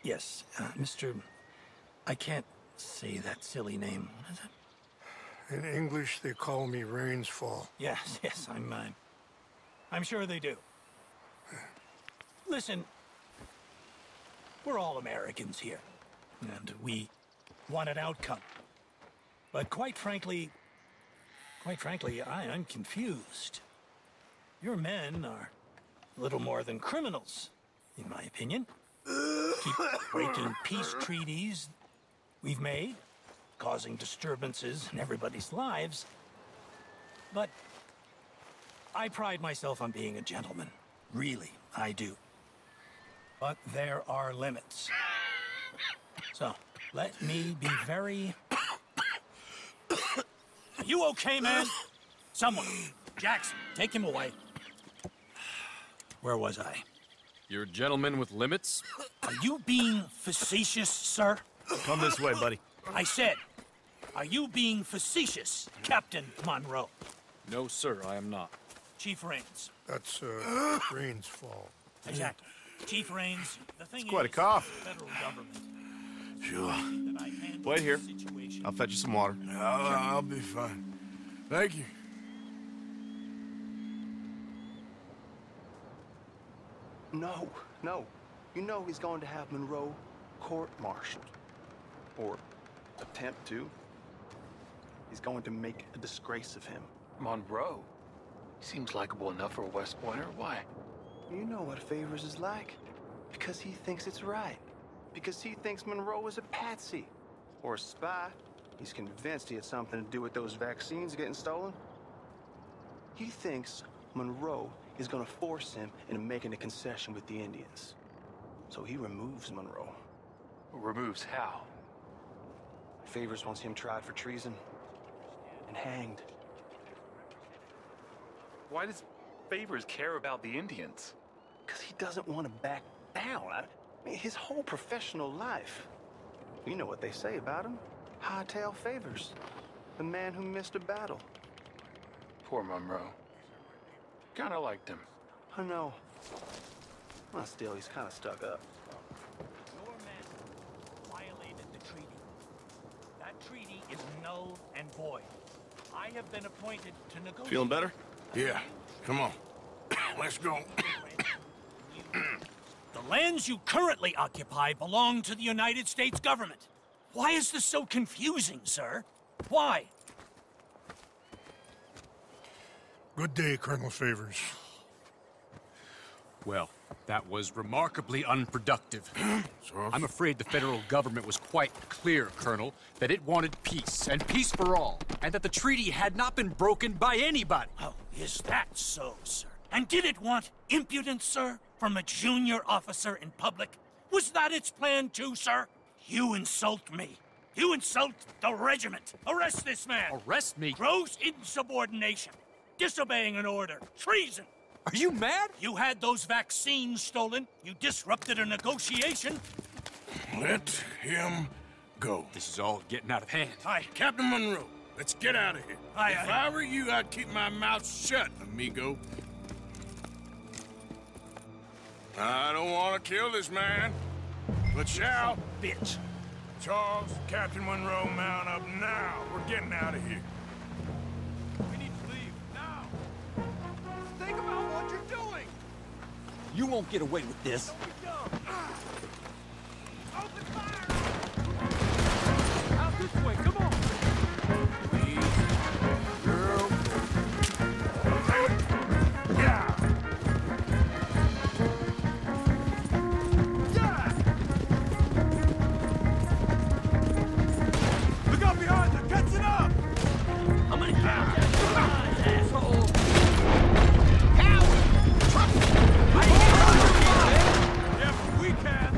Yes, Mr. I can't say that silly name. What is it? In English, they call me Rains Fall. Yes, I'm sure they do. Listen, we're all Americans here, and we want an outcome. But quite frankly, I'm confused. Your men are a little more than criminals, in my opinion. Keep breaking peace treaties we've made, causing disturbances in everybody's lives. But I pride myself on being a gentleman. Really, I do. But there are limits. So, let me be very... You okay, man? Someone. Jackson, take him away. Where was I? You're a gentleman with limits? Are you being facetious, sir? Come this way, buddy. I said, are you being facetious, Captain Monroe? No, sir, I am not. Chief Rains. That's Rains Fall. Exactly. Chief Rains, the thing Quite a is, cough. the federal government. Sure. That I handle Wait here. the situation. I'll fetch you some water. I'll be fine. Thank you. No. You know he's going to have Monroe court-martialed. Or attempt to. He's going to make a disgrace of him. Monroe? He seems likable enough for a West Pointer. Why? You know what Favors is like. Because he thinks it's right. Because he thinks Monroe is a patsy. Or a spy. He's convinced he had something to do with those vaccines getting stolen. He thinks Monroe is gonna force him into making a concession with the Indians. So he removes Monroe. Removes how? Favors wants him tried for treason. And hanged. Why does Favors care about the Indians? Because he doesn't want to back down. I mean, his whole professional life. You know what they say about him. Hightail Favors. The man who missed a battle. Poor Monroe. Kinda liked him. I know. Well, still, he's kind of stuck up. Your men violated the treaty. That treaty is null and void. I have been appointed to negotiate. Feeling better? Yeah. Come on. Let's go. The lands you currently occupy belong to the United States government. Why is this so confusing, sir? Why? Good day, Colonel Favors. Well, that was remarkably unproductive. I'm afraid the federal government was quite clear, Colonel, that it wanted peace, and peace for all, and that the treaty had not been broken by anybody. Oh, is that so, sir? And did it want impudence, sir, from a junior officer in public? Was that its plan too, sir? You insult me. You insult the regiment. Arrest this man. Arrest me? Gross insubordination. Disobeying an order. Treason. Are you mad? You had those vaccines stolen. You disrupted a negotiation. Let him go. This is all getting out of hand. Aye. Captain Monroe, let's get out of here. Aye, If aye. I were you, I'd keep my mouth shut, amigo. I don't want to kill this man, but shall. Bitch. Charles, Captain Monroe, mount up now. We're getting out of here. We need to leave, now! Think about what you're doing! You won't get away with this. Open fire! Out this way, come on! Girl. Yeah! Look out behind them! Catching up! How many times have you lied, asshole? Yeah, but we can!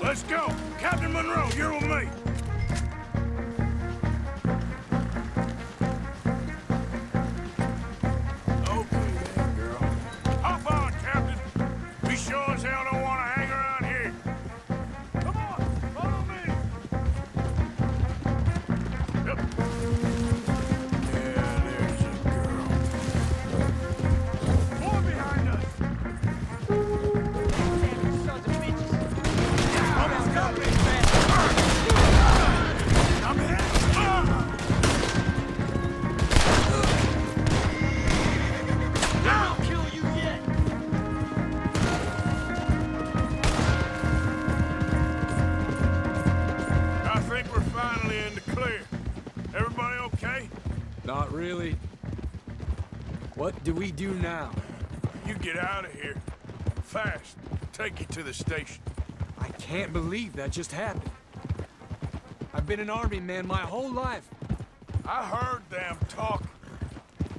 Let's go! Captain Monroe, you're with me! Okay then, girl. Hop on, Captain! We sure as hell don't want to hang around here. Come on, follow me! Yep. Yeah, there's your girl. More behind us! Sons of bitches! I'm hit! I'll kill you yet! I think we're finally in the clear. Everybody okay? Not really. What do we do now? You get out of here. Fast. Take you to the station. I can't believe that just happened. I've been an army man my whole life. I heard them talking.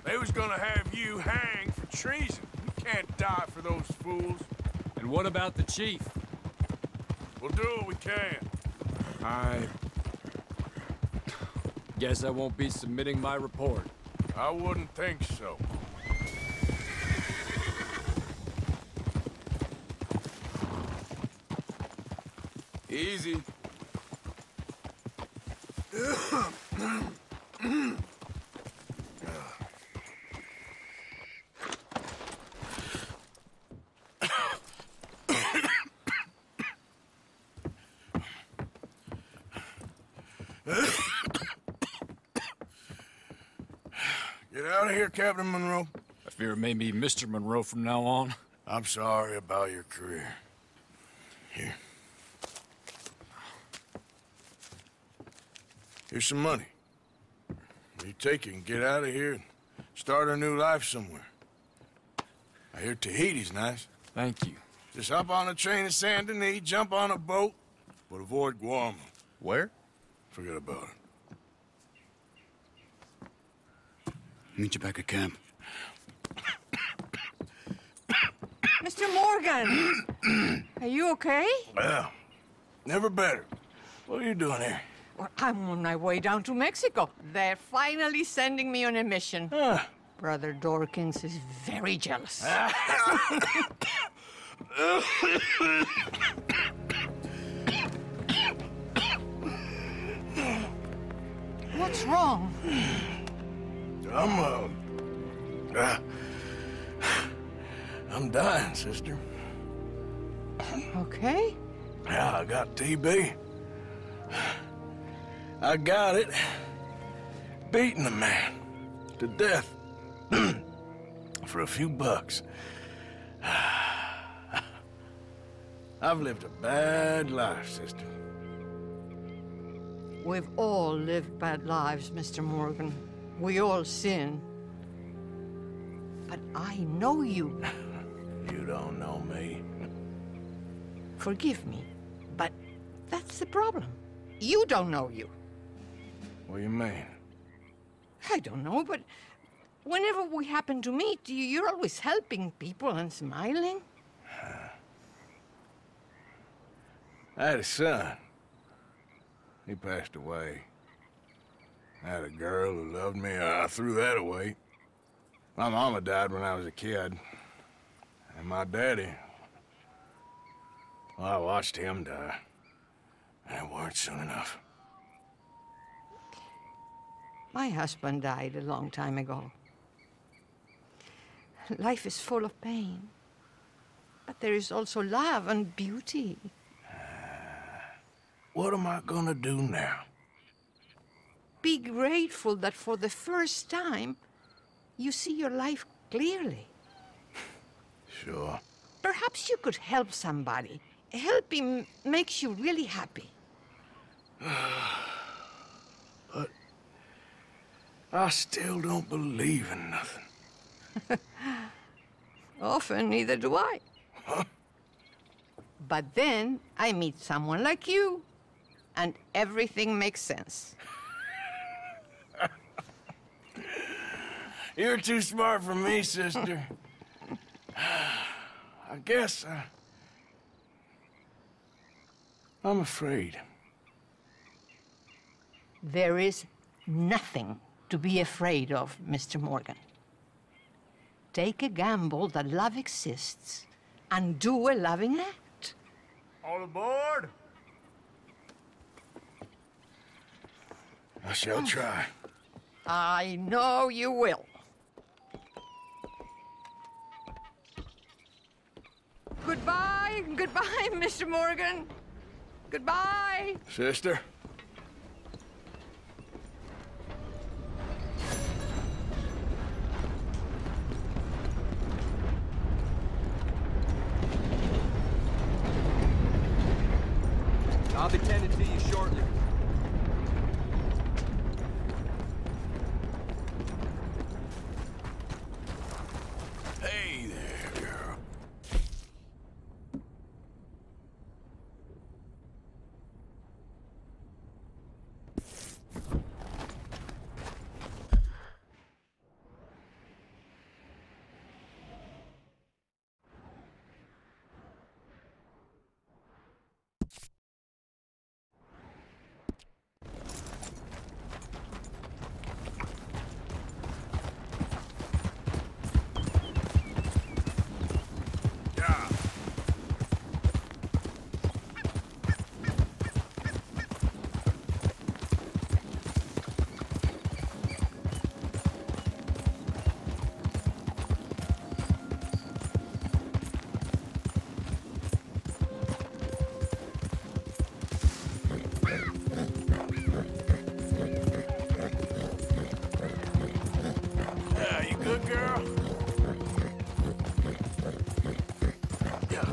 They was gonna have you hanged for treason. You can't die for those fools. And what about the chief? We'll do what we can. I guess I won't be submitting my report. I wouldn't think so. Easy. Get out of here, Captain Monroe. I fear it may be Mr. Monroe from now on. I'm sorry about your career. Here. Here's some money. You take it and get out of here and start a new life somewhere. I hear Tahiti's nice. Thank you. Just hop on a train to Saint Denis, jump on a boat, but avoid Guam. Where? Forget about it. Meet you back at camp. Mr. Morgan! Are you okay? Well, never better. What are you doing here? Well, I'm on my way down to Mexico. They're finally sending me on a mission. Brother Dorkins is very jealous. What's wrong? I'm dying, sister. Okay. Yeah, I got TB. I got it. Beating a man to death for a few bucks. I've lived a bad life, sister. We've all lived bad lives, Mr. Morgan. We all sin. But I know you. You don't know me. Forgive me, but that's the problem. You don't know you. What do you mean? I don't know, but whenever we happen to meet, you're always helping people and smiling. I had a son. He passed away. I had a girl who loved me. I threw that away. My mama died when I was a kid. And my daddy, well, I watched him die. And it weren't soon enough. My husband died a long time ago. Life is full of pain. But there is also love and beauty. What am I gonna do now? Be grateful that for the first time, you see your life clearly. Sure. Perhaps you could help somebody. Helping makes you really happy. But I still don't believe in nothing. Often, neither do I. Huh? But then I meet someone like you, and everything makes sense. You're too smart for me, sister. I guess I'm afraid. There is nothing to be afraid of, Mr. Morgan. Take a gamble that love exists and do a loving act. All aboard! I shall try. I know you will. Goodbye, goodbye, Mr. Morgan. Goodbye. Sister? I'll be tending to you shortly. Hey there, girl. Good girl? Yeah.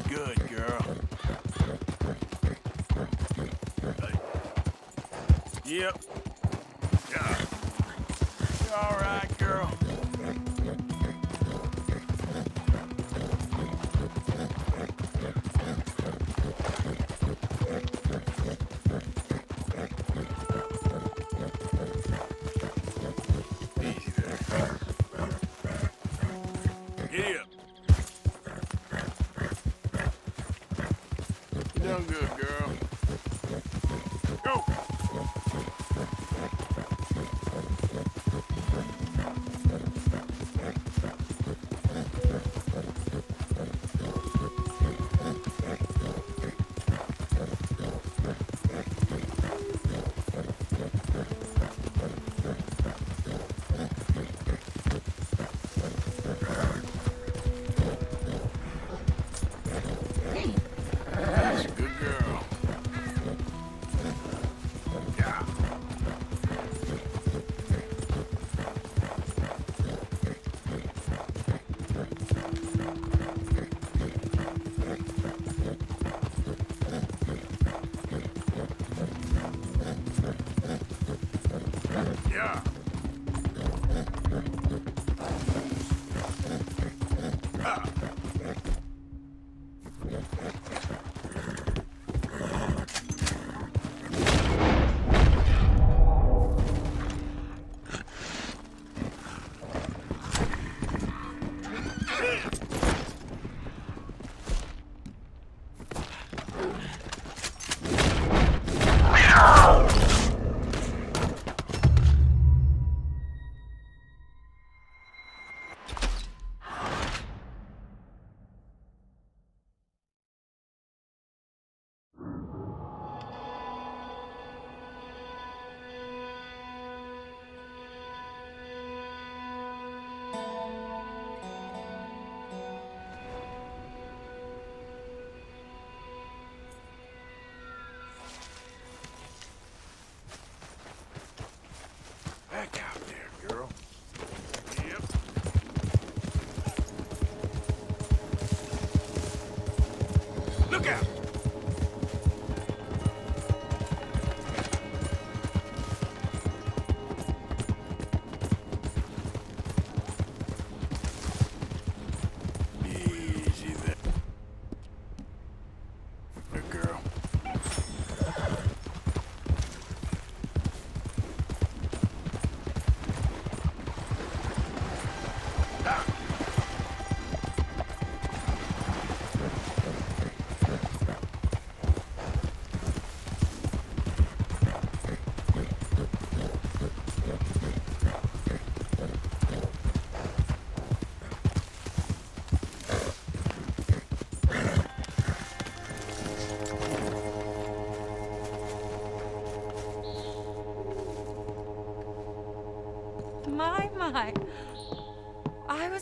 Good girl. Yep. Yeah. You all right, girl? Easy there. Giddy up. You're doing good, girl. Go!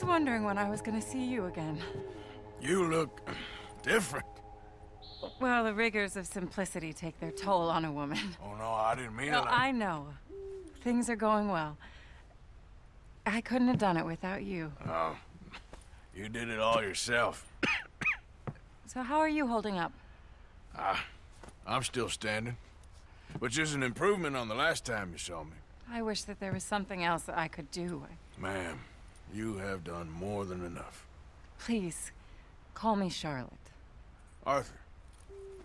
wondering when I was gonna see you again. You look different. Well, the rigors of simplicity take their toll on a woman. Oh, no, I didn't mean No, it. I know. Things are going well. I couldn't have done it without you. Oh, you did it all yourself. So how are you holding up? I'm still standing, which is an improvement on the last time you saw me. I wish that there was something else that I could do. Ma'am, you have done more than enough. Please, call me Charlotte.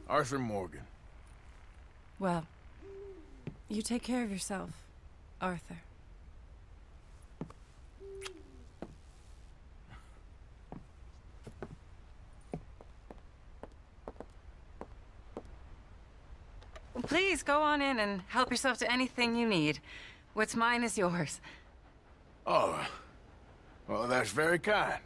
Arthur Morgan. Well, you take care of yourself, Arthur. Please go on in and help yourself to anything you need. What's mine is yours. Oh, well, that's very kind.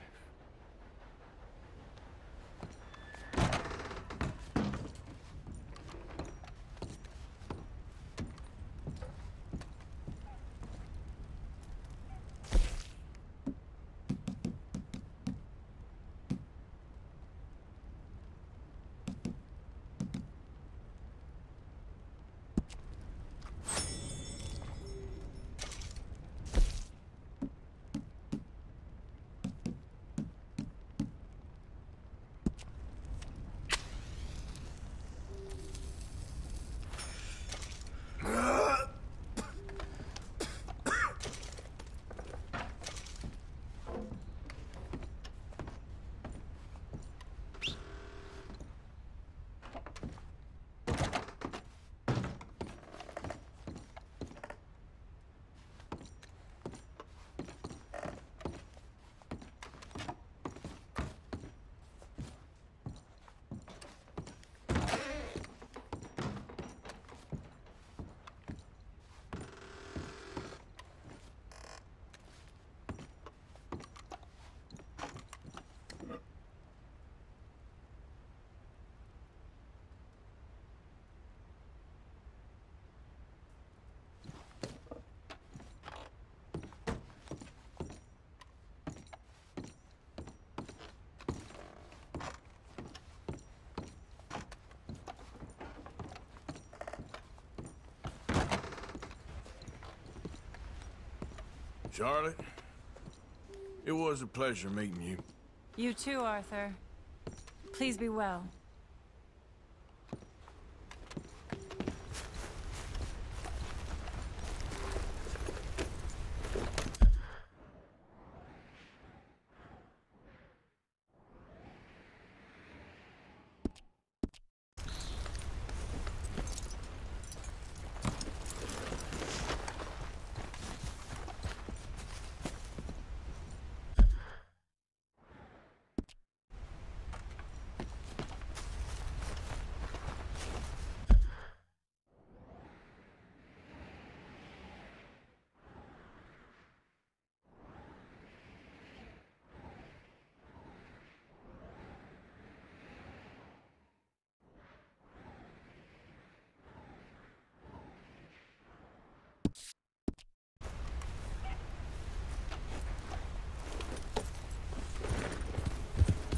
Charlotte, it was a pleasure meeting you. You too, Arthur. Please be well.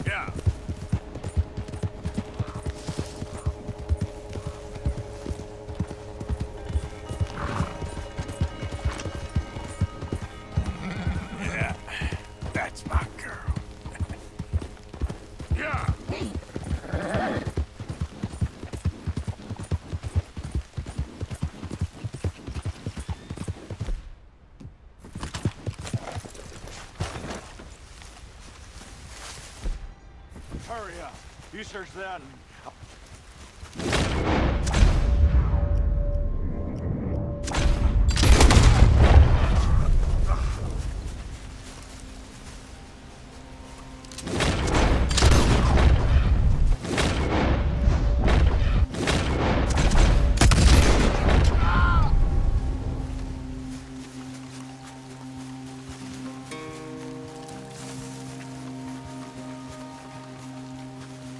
Yeah. Yeah, that's my girl. Yeah. Hurry up. You search that and...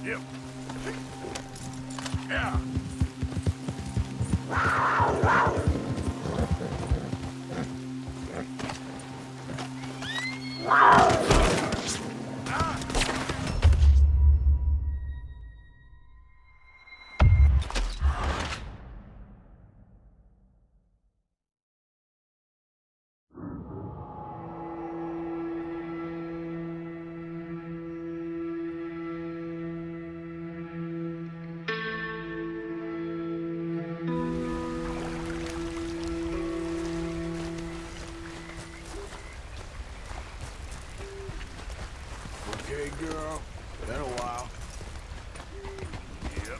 Yep. Yeah. Wow. Hey, girl. Been a while. Yep.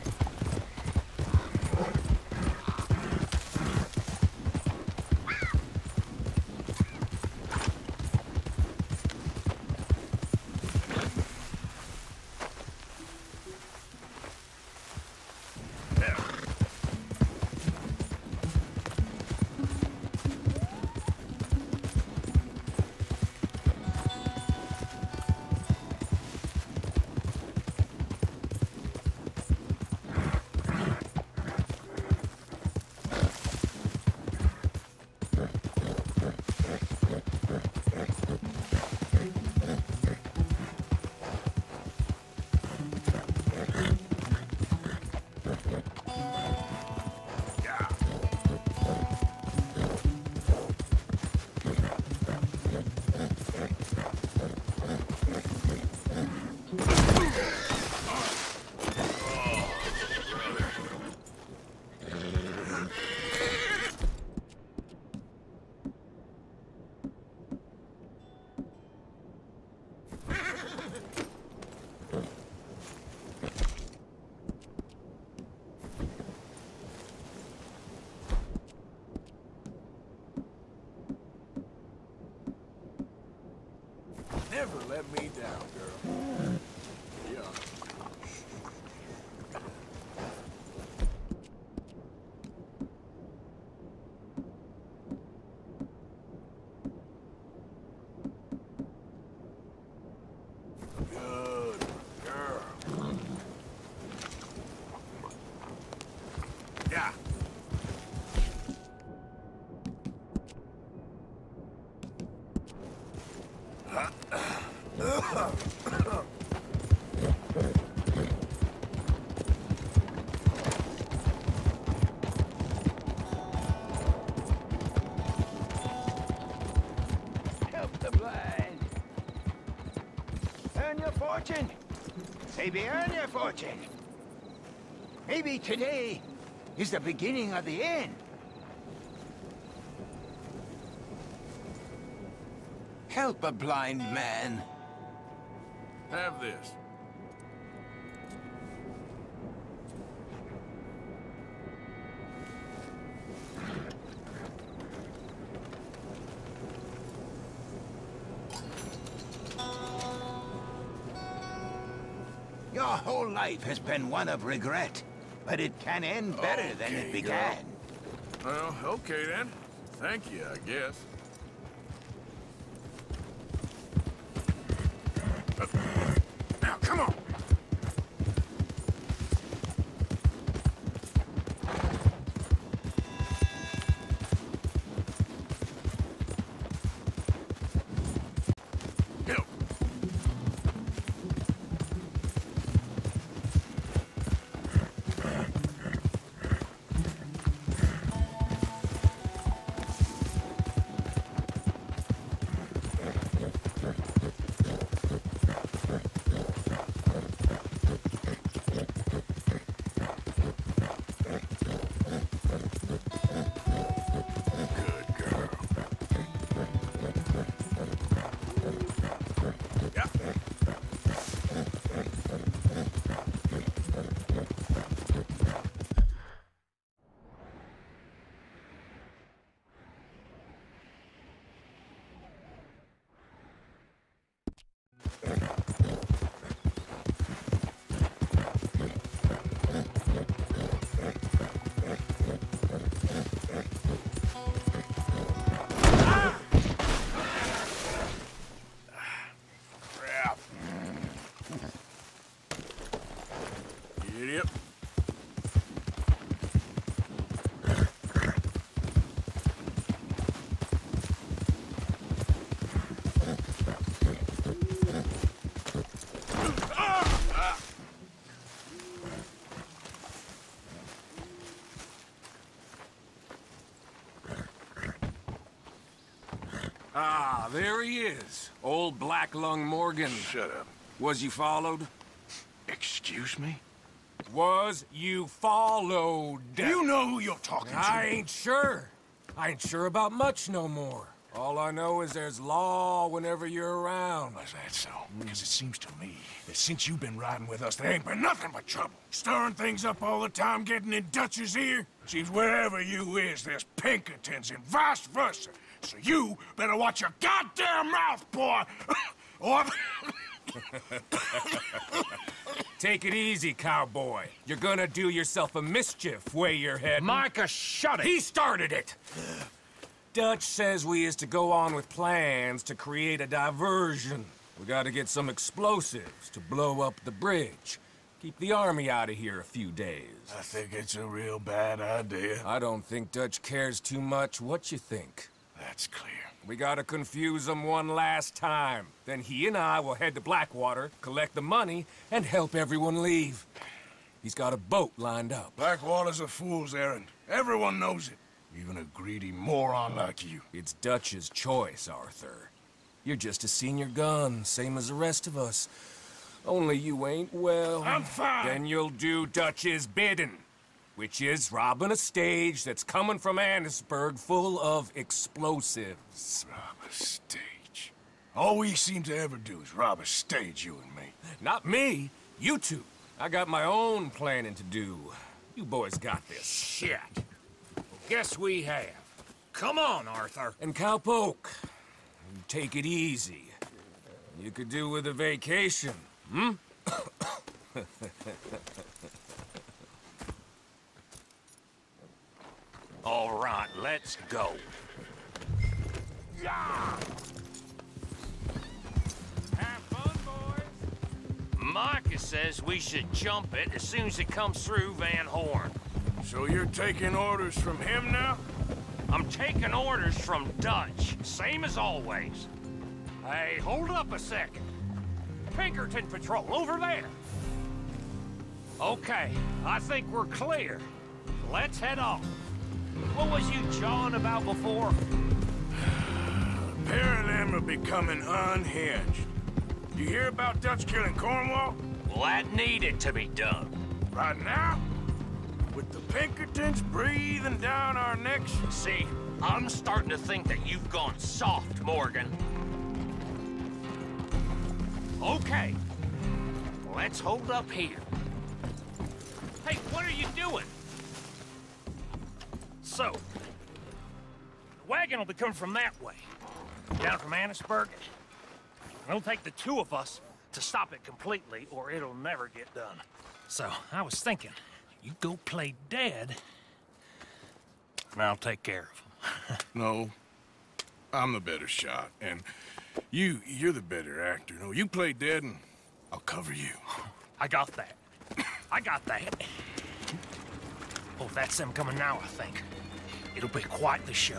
Never let me down, girl. Yeah. Good girl. Yeah. Help the blind. Earn your fortune. Maybe earn your fortune. Maybe today is the beginning of the end. Help a blind man. Have this. Your whole life has been one of regret, but it can end better than it began. Well, okay then. Thank you, I guess. Now, come on! Go! Idiot. Ah, there he is. Old Black Lung Morgan. Shut up. Was you followed? Excuse me? Was you followed? You know who you're talking to. I ain't sure. I ain't sure about much no more. All I know is there's law whenever you're around. Is that so? Because it seems to me that since you've been riding with us, there ain't been nothing but trouble. Stirring things up all the time, getting in Dutch's ear. Seems wherever you is, there's Pinkertons and vice versa. So you better watch your goddamn mouth, boy! Or... Take it easy, cowboy. You're gonna do yourself a mischief where you're heading. Micah, shut it! He started it! Dutch says we is to go on with plans to create a diversion. We gotta get some explosives to blow up the bridge. Keep the army out of here a few days. I think it's a real bad idea. I don't think Dutch cares too much what you think. That's clear. We gotta confuse him one last time. Then he and I will head to Blackwater, collect the money, and help everyone leave. He's got a boat lined up. Blackwater's a fool's errand. Everyone knows it. Even a greedy moron like you. It's Dutch's choice, Arthur. You're just a senior gun, same as the rest of us. Only you ain't well. I'm fine. Then you'll do Dutch's bidding, which is robbing a stage that's coming from Annisburg full of explosives. Rob a stage? All we seem to ever do is rob a stage, you and me. Not me. You two. I got my own planning to do. You boys got this. Shit. Guess we have. Come on, Arthur. And Cowpoke, take it easy. You could do with a vacation, hmm? All right, let's go. Yeah! Have fun, boys. Micah says we should jump it as soon as it comes through Van Horn. So you're taking orders from him now? I'm taking orders from Dutch, same as always. Hey, hold up a second. Pinkerton Patrol, over there. Okay, I think we're clear. Let's head off. What was you jawing about before? The pair of them are becoming unhinged. You hear about Dutch killing Cornwall? Well, that needed to be done. Right now? With the Pinkertons breathing down our necks? See, I'm starting to think that you've gone soft, Morgan. Okay, let's hold up here. Hey, what are you doing? So, the wagon will be coming from that way, down from Annisburg. It'll take the two of us to stop it completely, or it'll never get done. So, I was thinking, you go play dead, and I'll take care of him. No, I'm the better shot, and you're the better actor. No, you play dead, and I'll cover you. I got that. I got that. Oh, that's them coming now, I think. It'll be quite the show.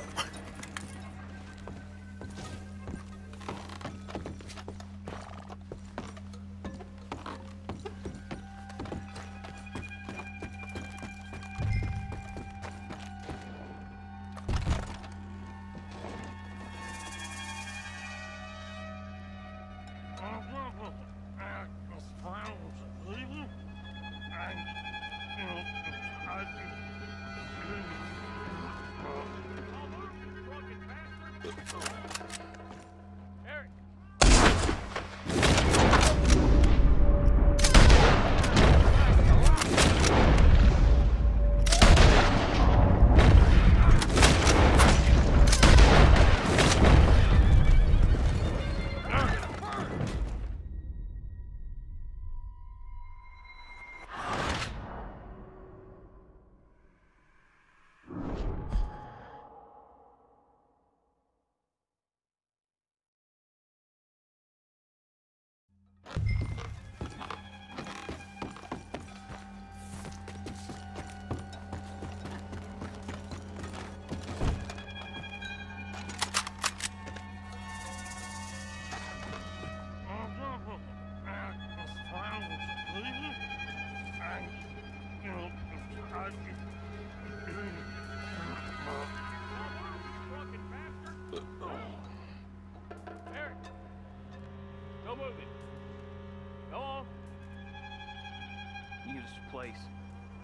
Place.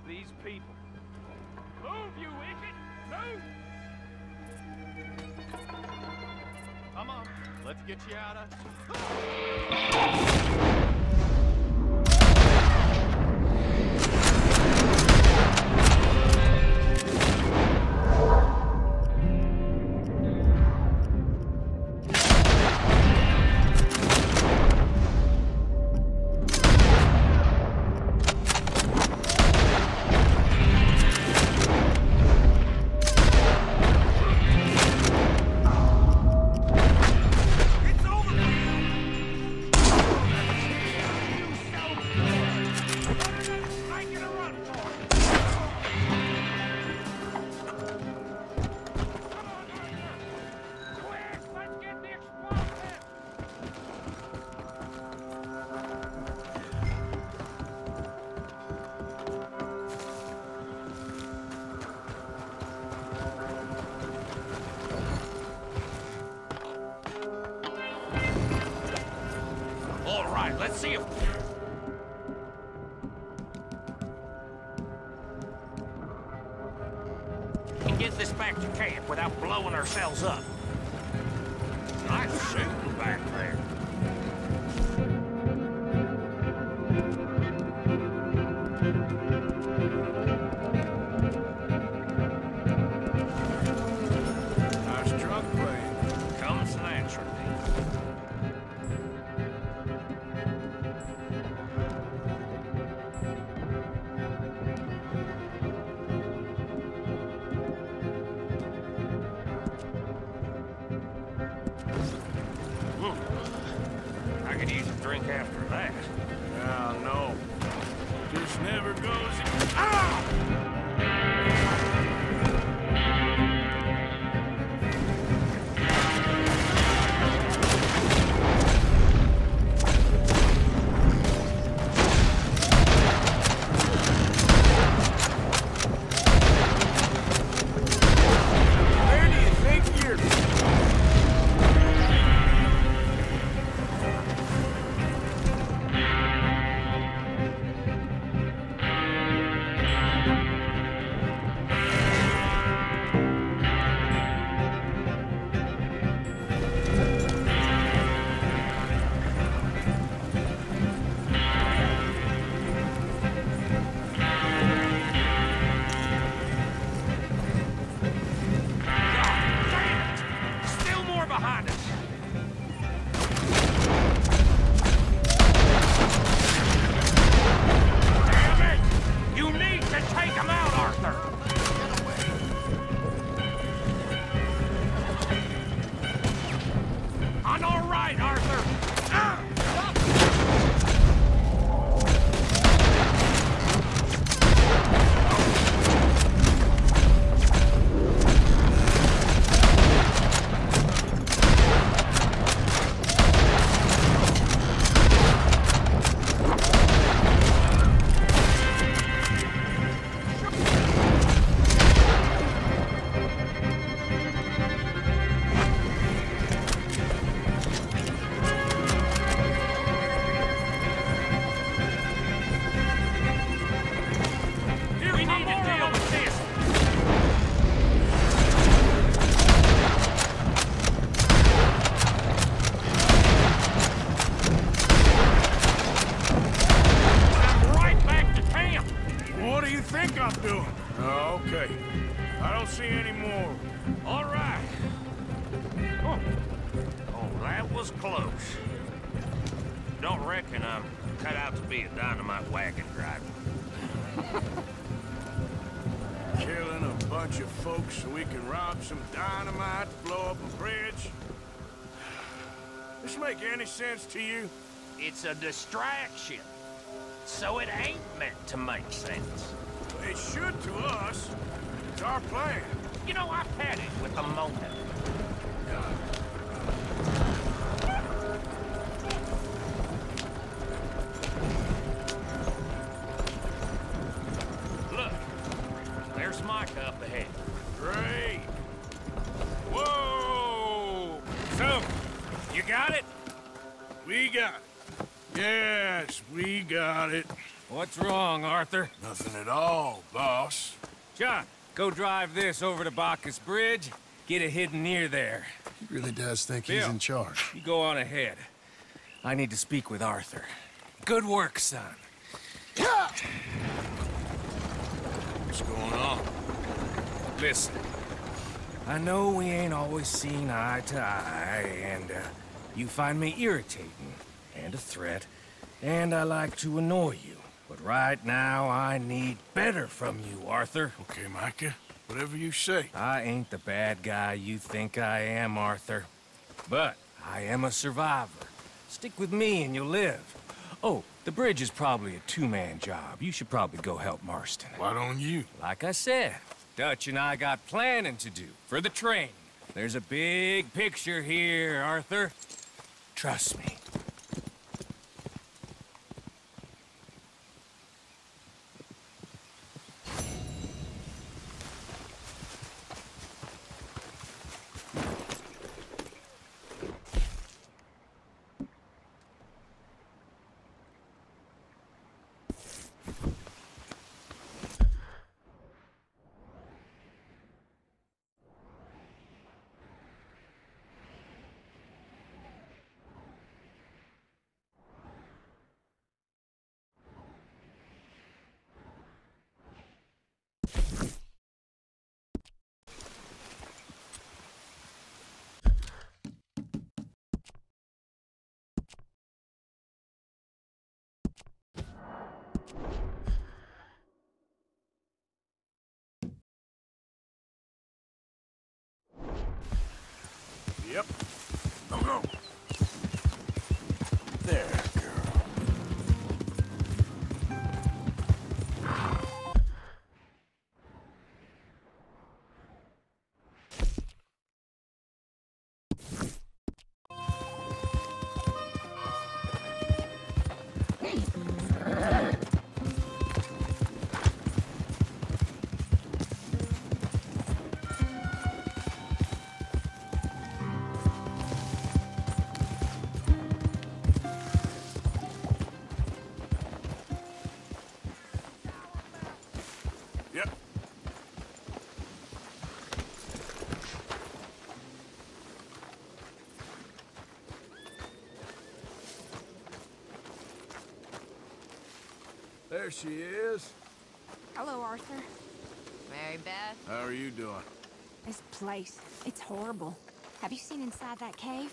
These people. Move, you idiot! Move! Come on, let's get you out of... Let's see if... we can get this back to camp without blowing ourselves up. Nice shooting back there. Nice truck plane. Comes naturally. I could use a drink after that. Yeah, no. Just never goes... Ah! Where do you think you're... Still more behind us. Damn it! You need to take him out, Arthur. On our right, Arthur. Ah! We need to deal with this. I'm right back to camp. What do you think I'm doing? Oh, okay. I don't see any more. All right. Oh, that was close. Don't reckon I'm cut out to be a dynamite wagon driver. Killing a bunch of folks so we can rob some dynamite, blow up a bridge. This make any sense to you? It's a distraction. So it ain't meant to make sense. It should to us. It's our plan. You know, I've had it with the moment. Look, there's Micah up ahead. Great. Whoa! So, you got it? We got it. Yes, we got it. What's wrong, Arthur? Nothing at all, boss. John, go drive this over to Bacchus Bridge. Get it hidden near there. He really does think Bill, he's in charge. You go on ahead. I need to speak with Arthur. Good work, son. What's going on? Listen, I know we ain't always seen eye to eye, and you find me irritating and a threat, and I like to annoy you. But right now, I need better from you, Arthur. Okay, Micah. Whatever you say. I ain't the bad guy you think I am, Arthur. But I am a survivor. Stick with me and you'll live. Oh, the bridge is probably a two-man job. You should probably go help Marston. Why don't you? Like I said, Dutch and I got planning to do for the train. There's a big picture here, Arthur. Trust me. Yep. Go. There, girl. Yep. There she is. Hello, Arthur. Mary Beth? How are you doing? This place, it's horrible. Have you seen inside that cave?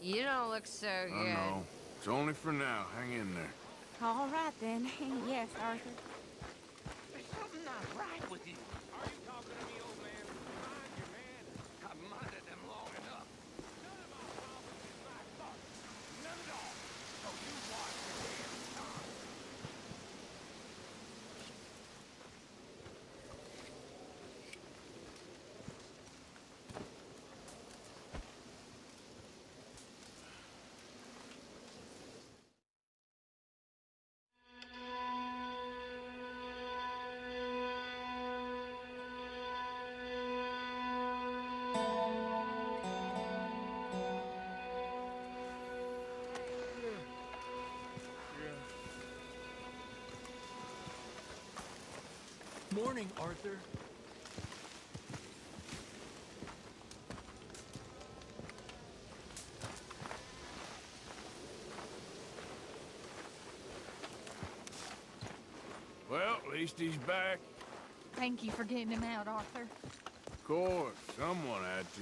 You don't look so good. I know. It's only for now. Hang in there. All right, then. Yes, Arthur. There's something not right with you. Are you talking to me, old man? Mind your man. I've minded them long enough. None of my problems is my fault. None at all. So you watch your damn tongue. Morning, Arthur. Well, at least he's back. Thank you for getting him out, Arthur. Of course, someone had to.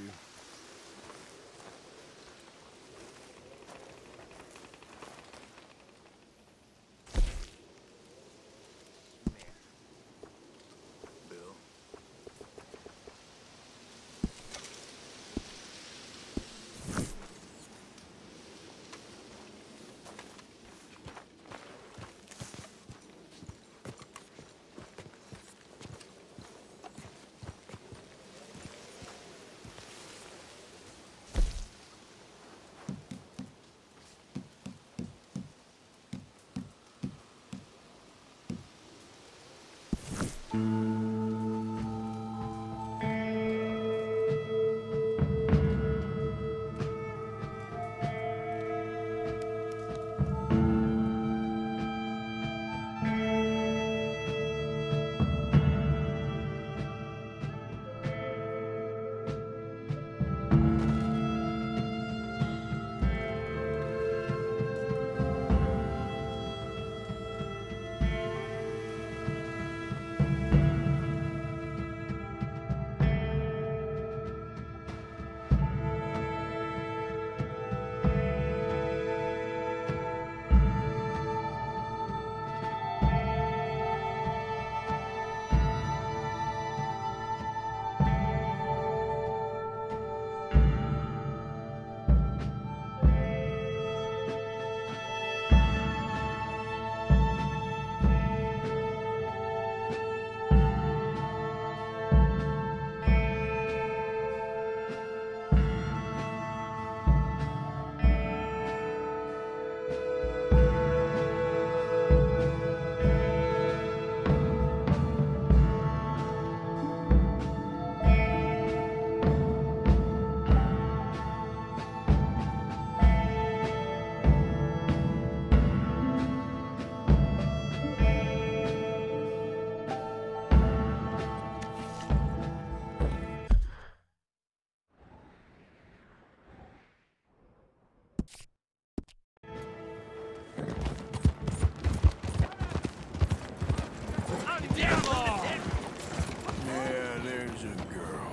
She's a girl.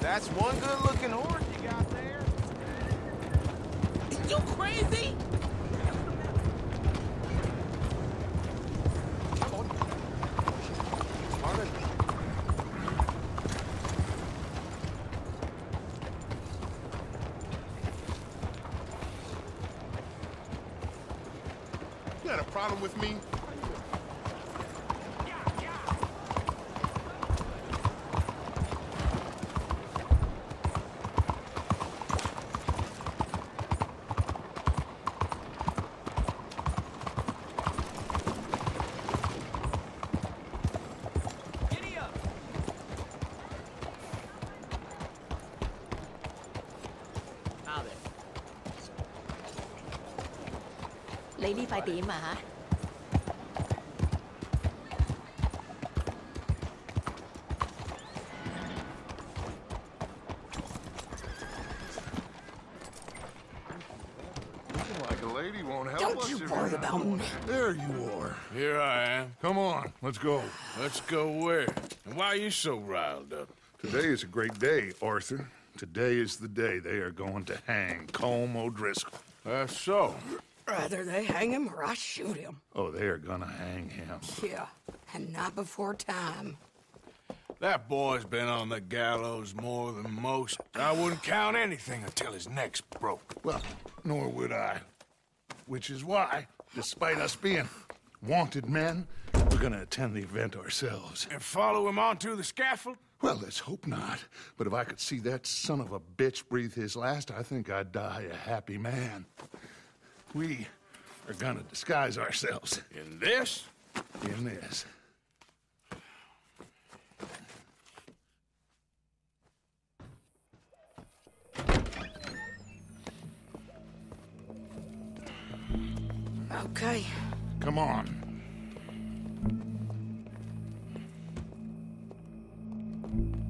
That's one good-looking horse you got there. You crazy? You got a problem with me? Lấy đi vài tí mà hả? Like a lady won't help Don't us. you worry about me. There you are. Here I am. Come on, let's go. Let's go where? And why are you so riled up? Today is a great day, Arthur. Today is the day they are going to hang Colm O'Driscoll. That's so. Rather they hang him or I shoot him. Oh, they are gonna hang him. Yeah, and not before time. That boy's been on the gallows more than most. I wouldn't count anything until his neck's broke. Well, nor would I. Which is why, despite us being wanted men, we're gonna attend the event ourselves. And follow him onto the scaffold? Well, let's hope not. But if I could see that son of a bitch breathe his last, I think I'd die a happy man. We are gonna disguise ourselves. In this? In this. Okay. Come on.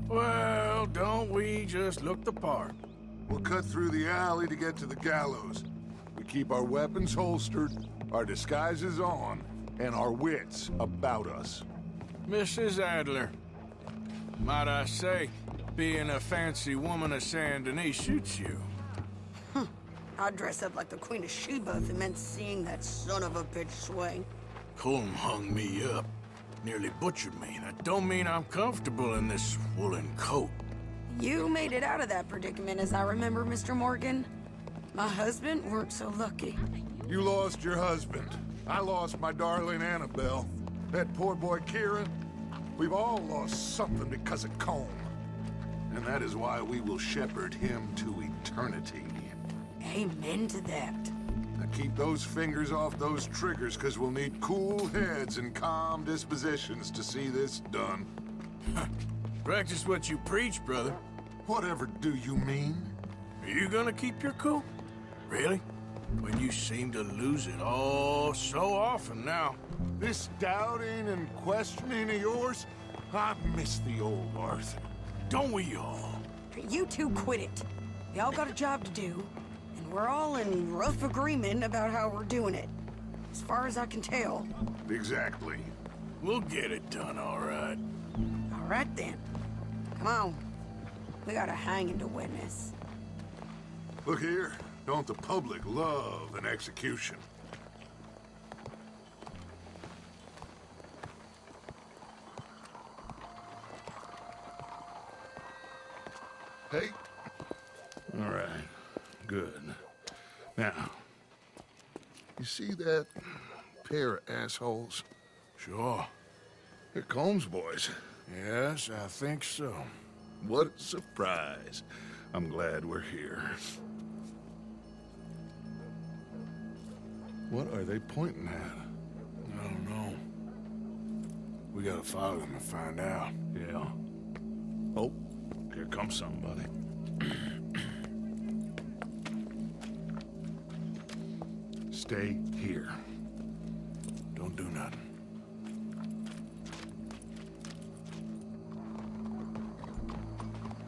Well, don't we just look the part? We'll cut through the alley to get to the gallows. We keep our weapons holstered, our disguises on, and our wits about us. Mrs. Adler, might I say, being a fancy woman of Saint Denis shoots you. I'd dress up like the Queen of Sheba if it meant seeing that son of a bitch swing. Colm hung me up. Nearly butchered me. That don't mean I'm comfortable in this woolen coat. You made it out of that predicament, as I remember, Mr. Morgan. My husband weren't so lucky. You lost your husband. I lost my darling Annabelle. That poor boy Kieran. We've all lost something because of Colm. And that is why we will shepherd him to eternity. Amen to that. Now keep those fingers off those triggers, because we'll need cool heads and calm dispositions to see this done. Practice what you preach, brother. Whatever do you mean? Are you gonna keep your cool? Really? When you seem to lose it all so often now. This doubting and questioning of yours, I miss the old Arthur. Don't we all? You two quit it. Y'all got a job to do, and we're all in rough agreement about how we're doing it. As far as I can tell. Exactly. We'll get it done, all right. All right, then. Come on. We got a hanging to witness. Look here. Don't the public love an execution? Hey. All right. Good. Now, you see that pair of assholes? Sure. They're Colm's boys. Yes, I think so. What a surprise. I'm glad we're here. What are they pointing at? I don't know. We gotta follow them and find out. Yeah. Oh, here comes somebody. Stay here. Don't do nothing.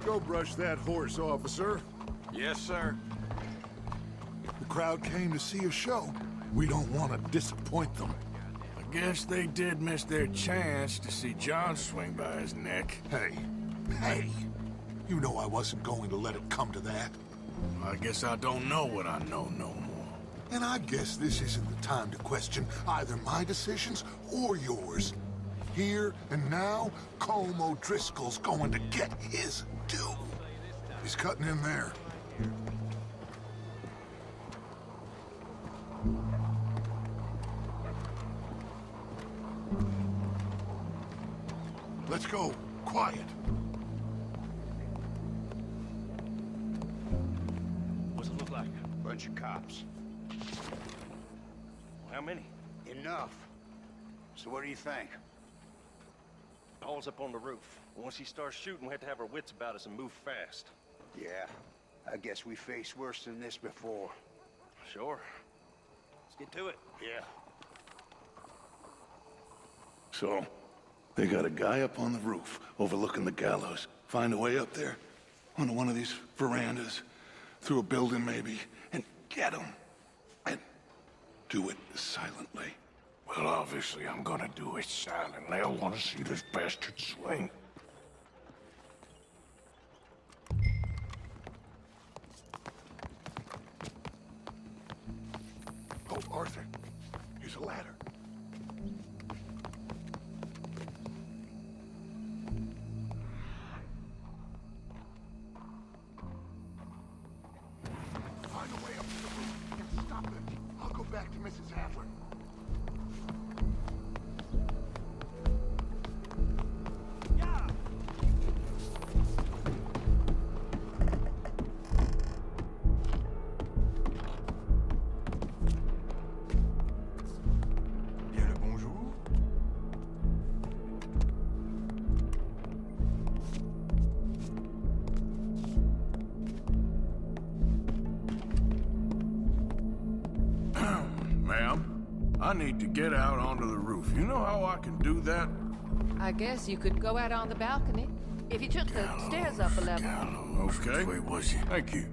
Go brush that horse, officer. Yes, sir. The crowd came to see a show. We don't want to disappoint them. I guess they did miss their chance to see John swing by his neck. Hey, you know I wasn't going to let it come to that. I guess I don't know what I know no more. And I guess this isn't the time to question either my decisions or yours. Here and now, Colm O'Driscoll's going to get his due. He's cutting in there. Let's go. Quiet. What's it look like? Bunch of cops. How many? Enough. So what do you think? Paul's up on the roof. Once he starts shooting, we have to have our wits about us and move fast. Yeah, I guess we faced worse than this before. Sure. Let's get to it. Yeah. So, they got a guy up on the roof overlooking the gallows. Find a way up there, onto one of these verandas, through a building maybe, and get him. And do it silently. Well, obviously, I'm gonna do it silently. I want to see this bastard swing. Oh, Arthur, here's a ladder. Find a way up to the roof and stop it. I'll go back to Mrs. Adler. I need to get out onto the roof. You know how I can do that? I guess you could go out on the balcony. If you took the stairs up a level. Okay. Where was you? Thank you.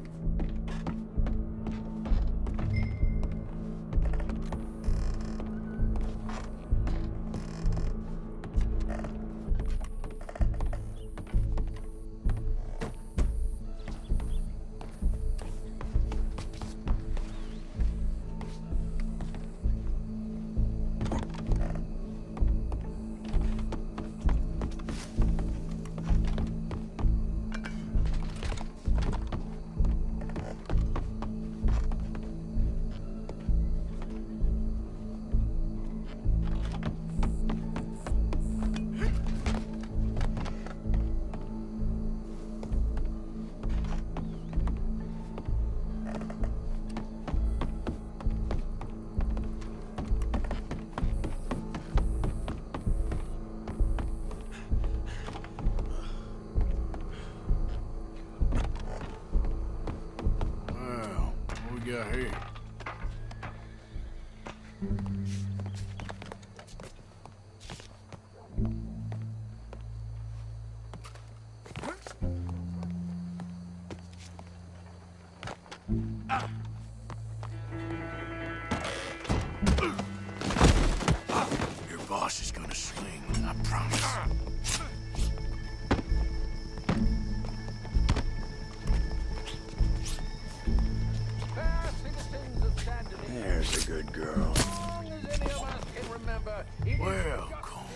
Here. Your boss is gonna swing, I promise. There's a good girl. Well, Colm,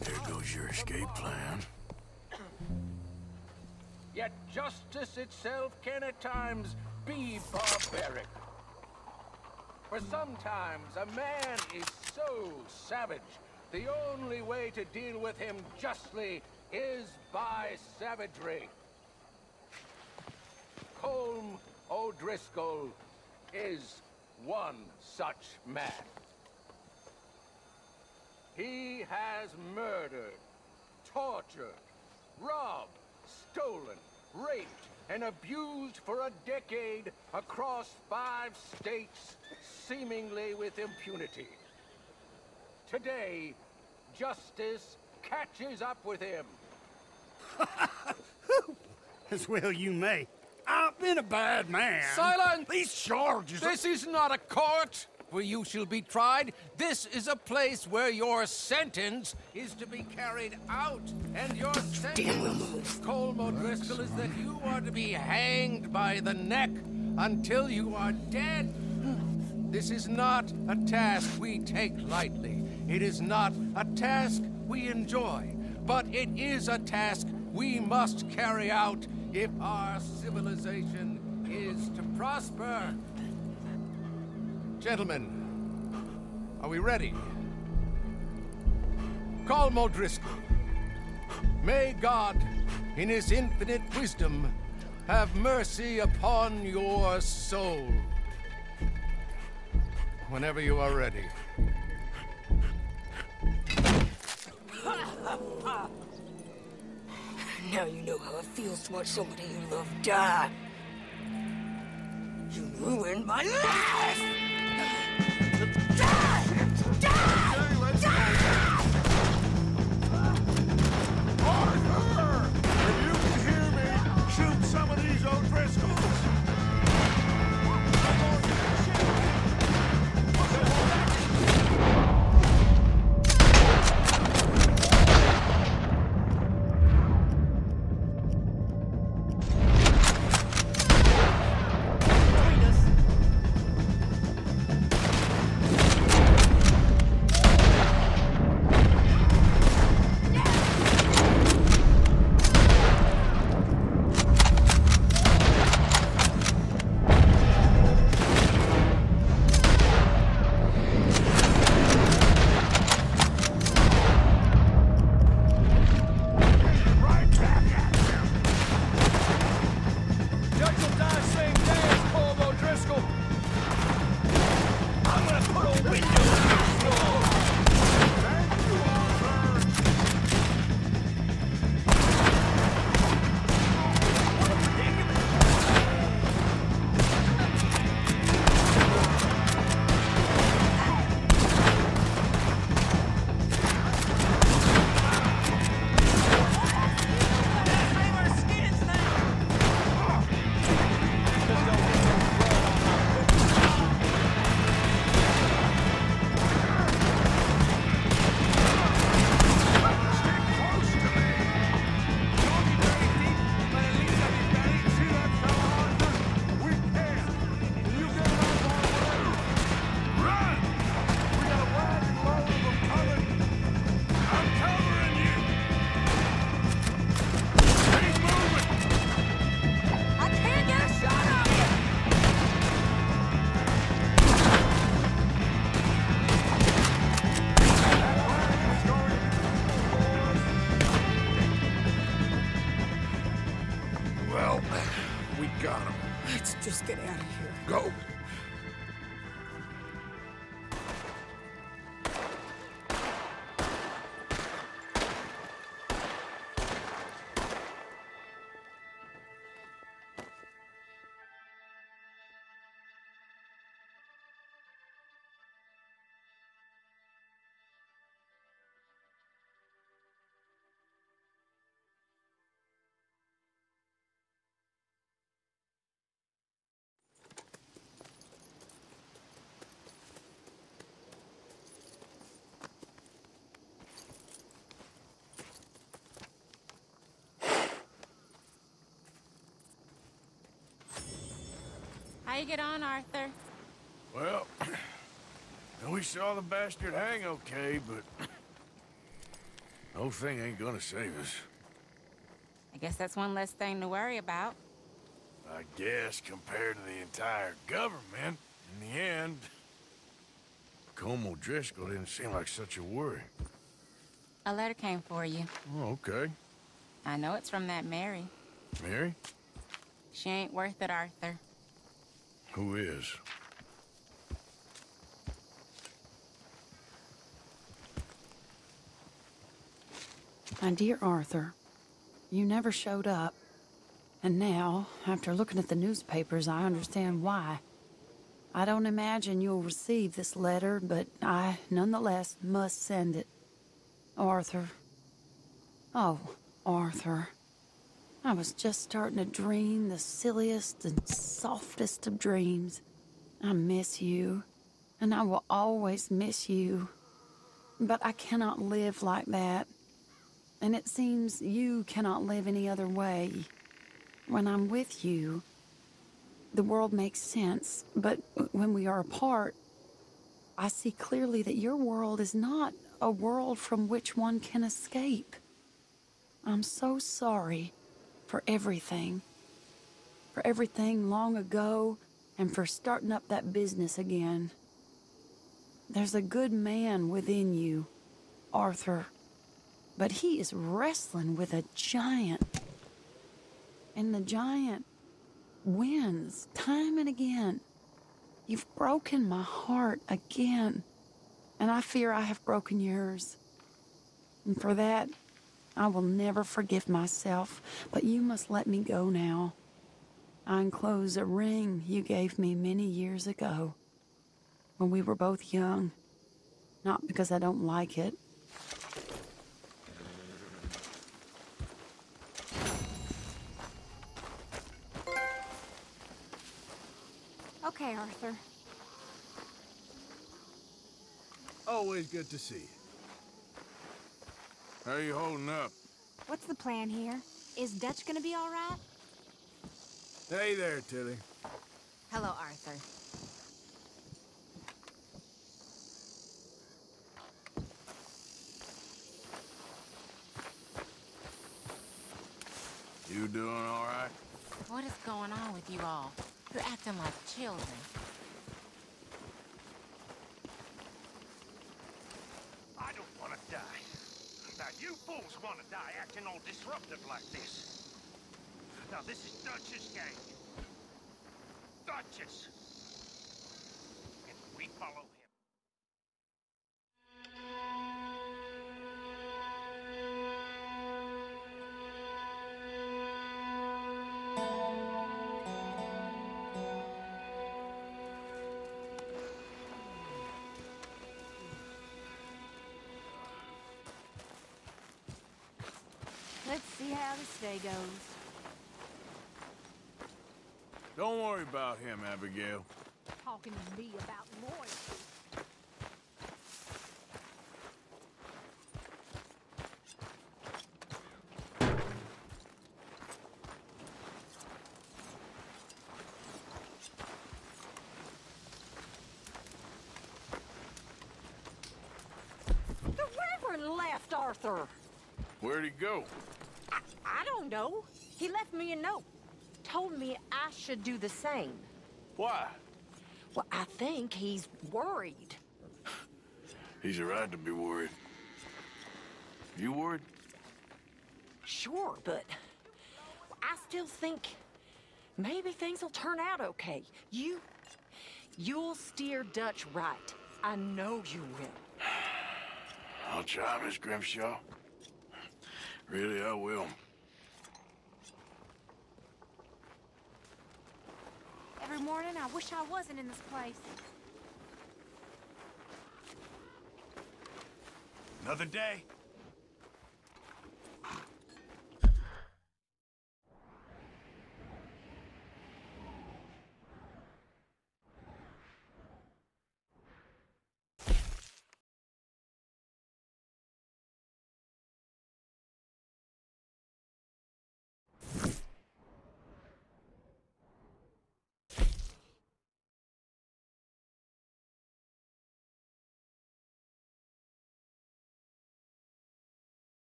there goes your escape plan. Yet justice itself can at times be barbaric. For sometimes a man is so savage, the only way to deal with him justly is by savagery. Colm O'Driscoll is one such man. He has murdered, tortured, robbed, stolen, raped, and abused for a decade across 5 states, seemingly with impunity. Today, justice catches up with him. As well you may. I've been a bad man. Silence! These charges... This is not a court! where you shall be tried. This is a place where your sentence is to be carried out. And your sentence, Colm O'Driscoll, is that you are to be hanged by the neck until you are dead. This is not a task we take lightly. It is not a task we enjoy. But it is a task we must carry out if our civilization is to prosper. Gentlemen, are we ready? Colm O'Driscoll, may God, in his infinite wisdom, have mercy upon your soul. Whenever you are ready. Now you know how it feels to watch somebody you love die. You ruined my life! Die! Die! Die! Arthur! If you can hear me, shoot some of these O'Driscolls! Just get out of here. Go! How you get on, Arthur? Well, we saw the bastard hang okay, but the whole thing ain't gonna save us. I guess that's one less thing to worry about. I guess compared to the entire government, in the end, Colm O'Driscoll didn't seem like such a worry. A letter came for you. Oh, okay. I know it's from that Mary. Mary? She ain't worth it, Arthur. Who is? My dear Arthur, you never showed up. And now, after looking at the newspapers, I understand why. I don't imagine you'll receive this letter, but I, nonetheless, must send it. Arthur. Oh, Arthur. I was just starting to dream the silliest and softest of dreams. I miss you. And I will always miss you. But I cannot live like that. And it seems you cannot live any other way. When I'm with you, the world makes sense. But when we are apart, I see clearly that your world is not a world from which one can escape. I'm so sorry for everything. For everything long ago, and for starting up that business again. There's a good man within you, Arthur. But he is wrestling with a giant. And the giant wins time and again. You've broken my heart again. And I fear I have broken yours. And for that, I will never forgive myself. But you must let me go now. I enclose a ring you gave me many years ago, when we were both young. Not because I don't like it. Okay, Arthur. Always good to see you. How are you holding up? What's the plan here? Is Dutch gonna be all right? Hey there, Tilly. Hello, Arthur. You doing all right? What is going on with you all? You're acting like children. I don't want to die. Now, you fools want to die acting all disruptive like this. Now, this is Dutch's gang. Dutch's. And we follow him. Let's see how this day goes. Don't worry about him, Abigail. Talking to me about loyalty. The Reverend left, Arthur. Where'd he go? I don't know. He left me a note. Told me I should do the same. Why? Well, I think he's worried. He's a right to be worried. You worried? Sure, but I still think maybe things will turn out okay. You'll steer Dutch right. I know you will. I'll try, Miss Grimshaw. Really, I will. Every morning, I wish I wasn't in this place. Another day.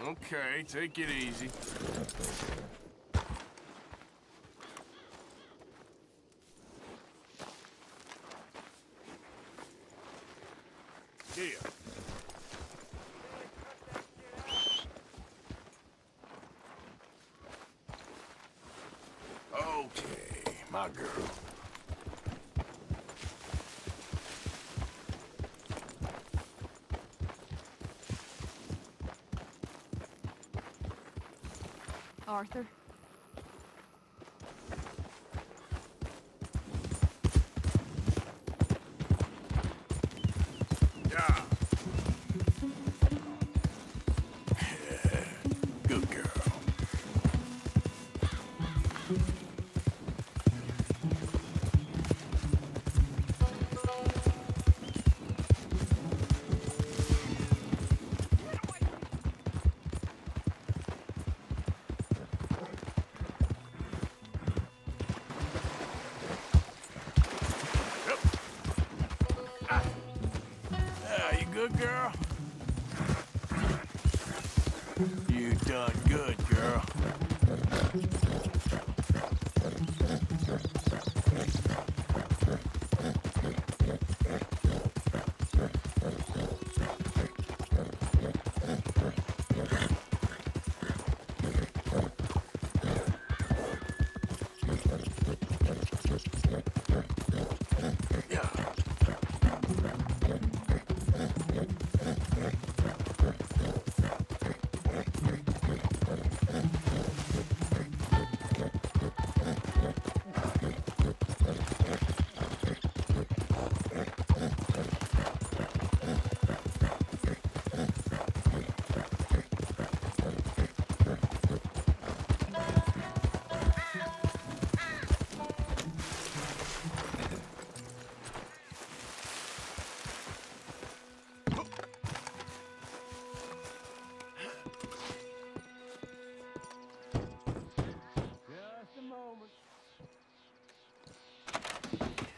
Okay, take it easy. Here. Okay, my girl. Arthur? Yeah. Good girl. Good girl? You done good, girl.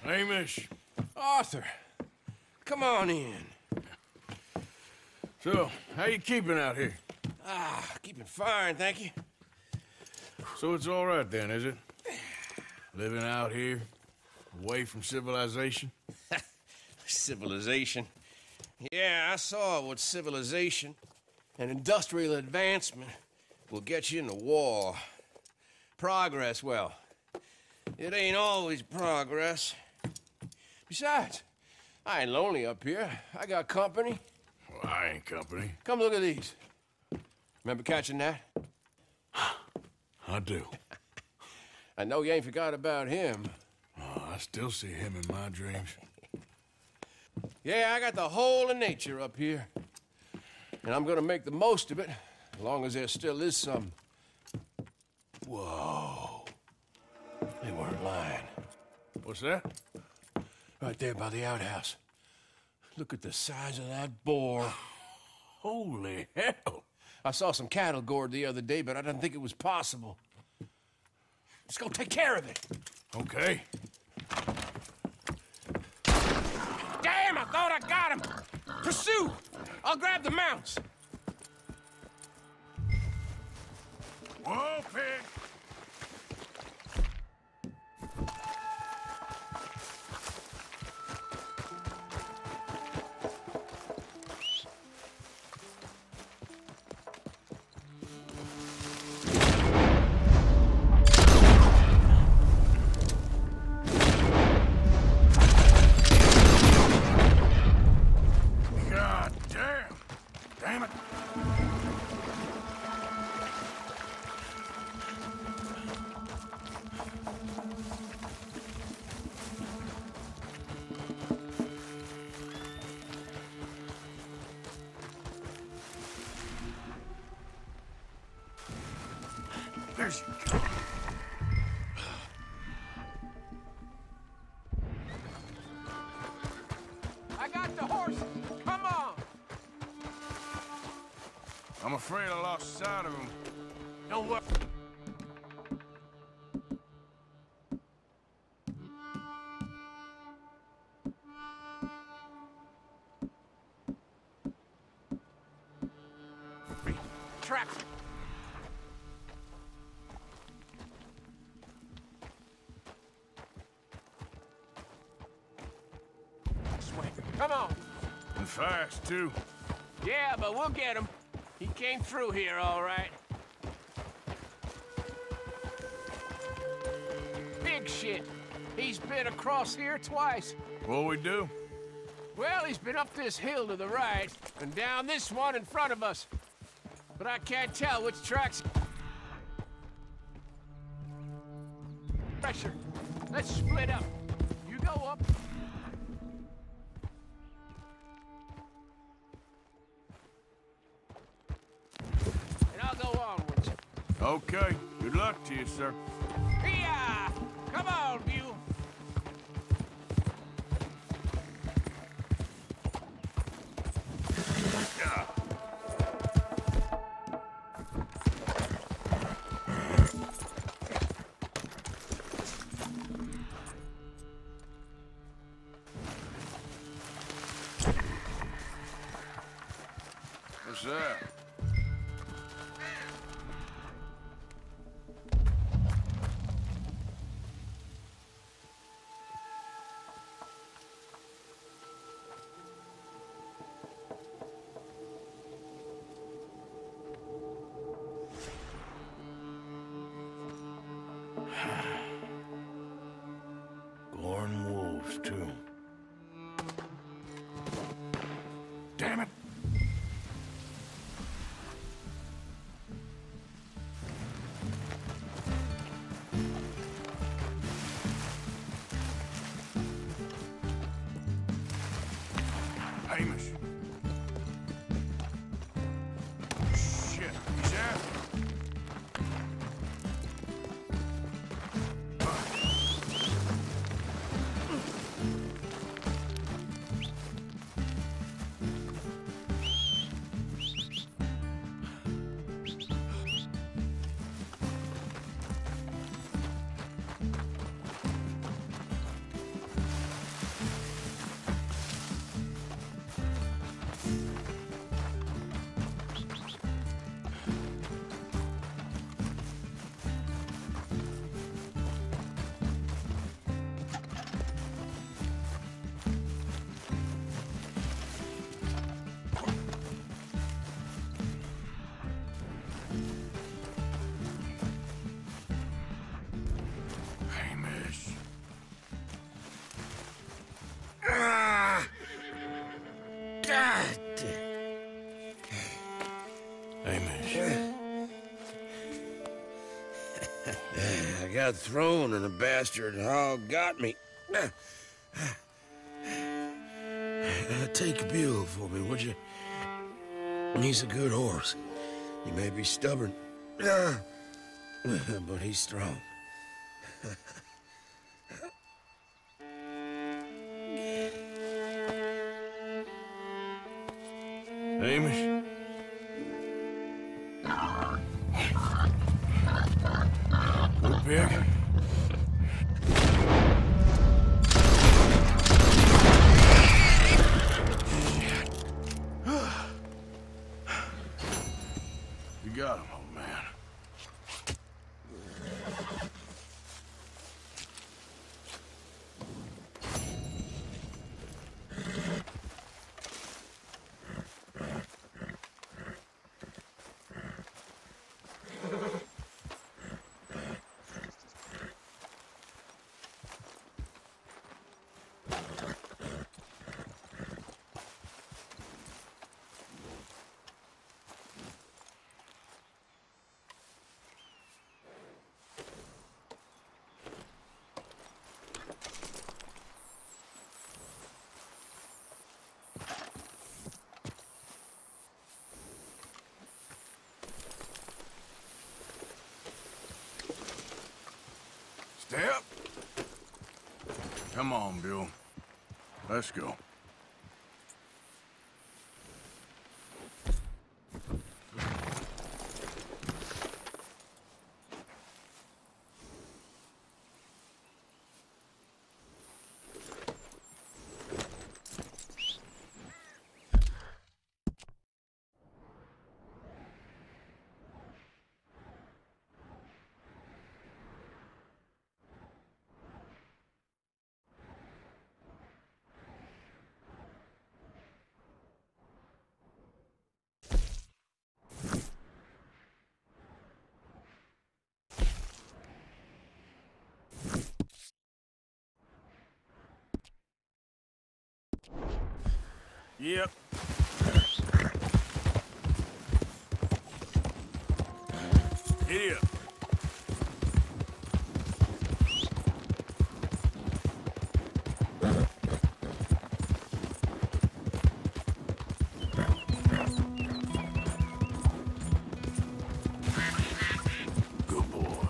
Hamish. Arthur, come on in. So, how you keeping out here? Keeping fine, thank you. So it's all right then, is it? Living out here, away from civilization? Civilization? Yeah, I saw what civilization and industrial advancement will get you in the war. Progress, well, it ain't always progress. Besides, I ain't lonely up here. I got company. Well, I ain't company. Come look at these. Remember catching that? I do. I know you ain't forgot about him. Oh, I still see him in my dreams. Yeah, I got the whole of nature up here. And I'm gonna make the most of it, as long as there still is some. Whoa. They weren't lying. What's that? Right there by the outhouse. Look at the size of that boar. Holy hell. I saw some cattle gored the other day, but I didn't think it was possible. Let's go take care of it. Okay. Damn, I thought I got him. Pursue. I'll grab the mounts. Whoa, pig. Damn it! There you go. I got the horses. Come on. I'm afraid I lost sight of him. Don't worry. tracks. Sweat. Come on. And fast, too. Yeah, but we'll get him. He came through here all right. Big shit. He's been across here twice. What'll we do? Well, he's been up this hill to the right, and down this one in front of us. But I can't tell which tracks... Pressure. Let's split up. You go up. And I'll go onwards. Okay. Good luck to you, sir. Here! Come on, Buell. What's that? Gorn wolves, too. Damn it! Hamish. Shit, he's after me. Hamish. God Hamish. I got thrown and a bastard hog got me. Take a Buell for me, would you? He's a good horse. He may be stubborn, but he's strong. Hamish. Good pick. You got him, old man. Step. Come on, Bill. Let's go. Yep. Giddy up. Good boy.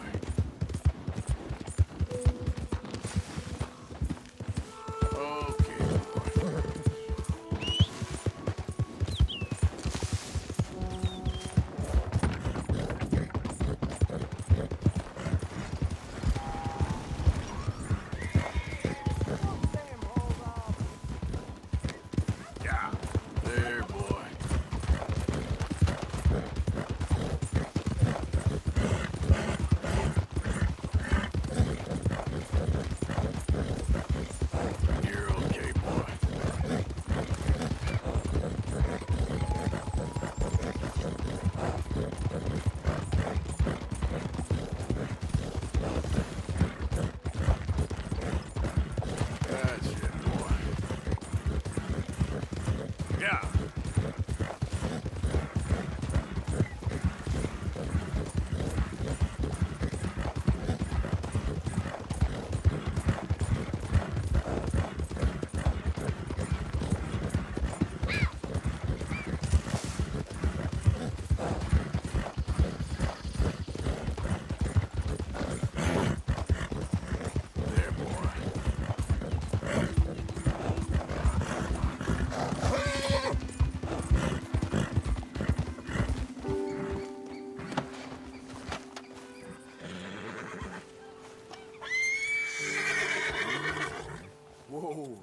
Whoa,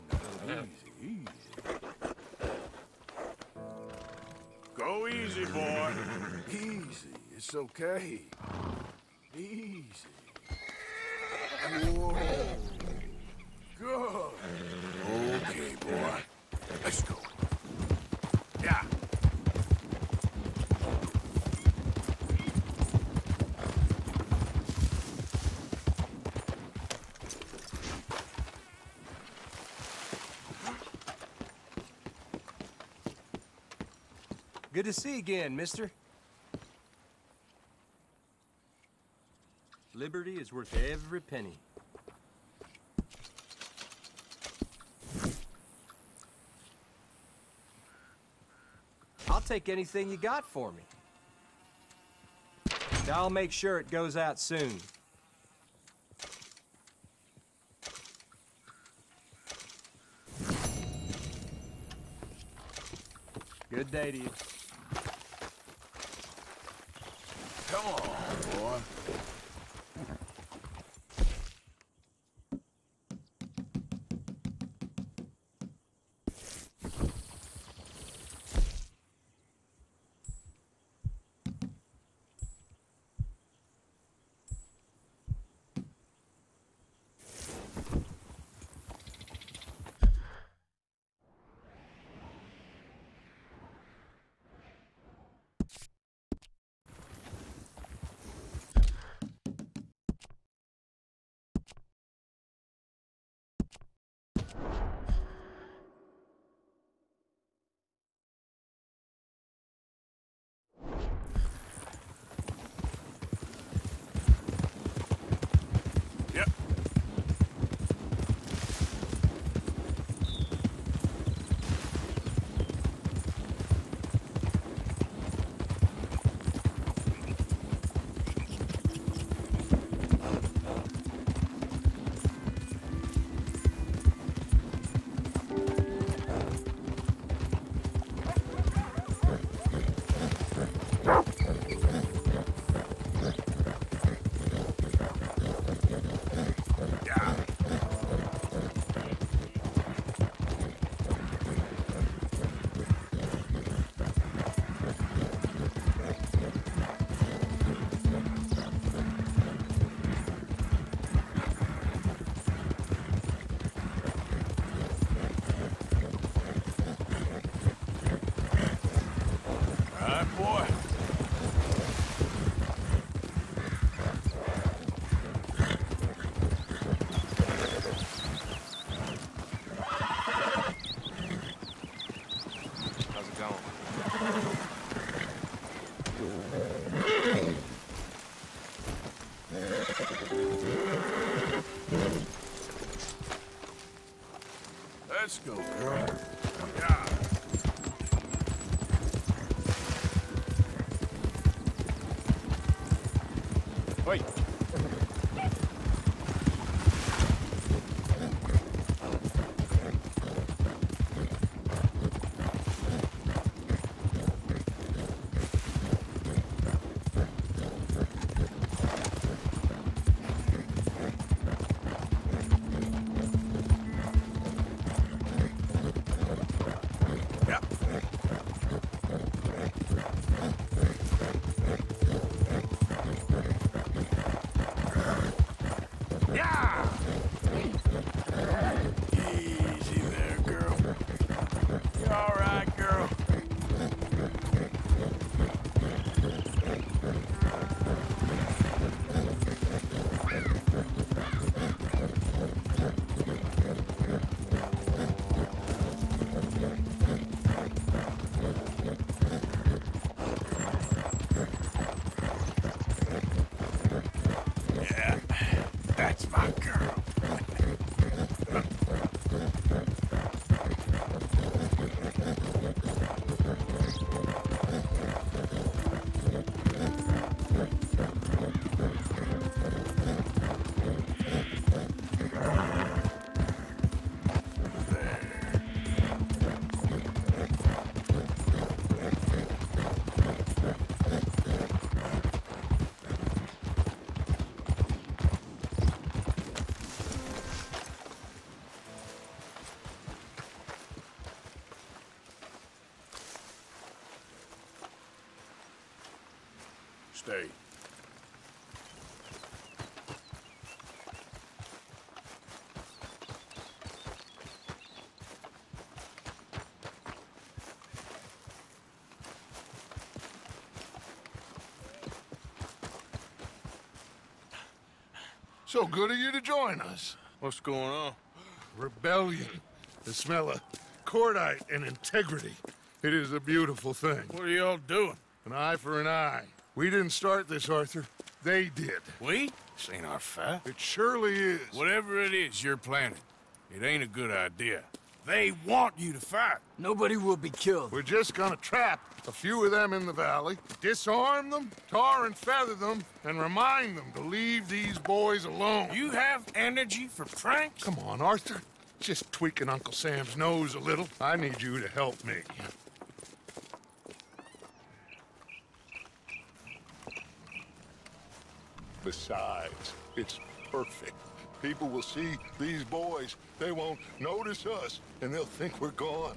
now easy, easy. Go easy, boy. Easy, it's okay. Easy. Whoa. Good. Okay, boy. Let's go. Yeah. Good to see you again, mister. Liberty is worth every penny. I'll take anything you got for me. And I'll make sure it goes out soon. Good day to you. Come on, boy. Wait. That's my girl. Stay. So good of you to join us. What's going on? Rebellion. The smell of cordite and integrity. It is a beautiful thing. What are y'all doing? An eye for an eye. We didn't start this, Arthur. They did. We? This ain't our fight. It surely is. Whatever it is you're planning, it ain't a good idea. They want you to fight. Nobody will be killed. We're just gonna trap a few of them in the valley, disarm them, tar and feather them, and remind them to leave these boys alone. You have energy for pranks? Come on, Arthur. Just tweaking Uncle Sam's nose a little. I need you to help me. Besides, it's perfect. People will see these boys. They won't notice us, and they'll think we're gone.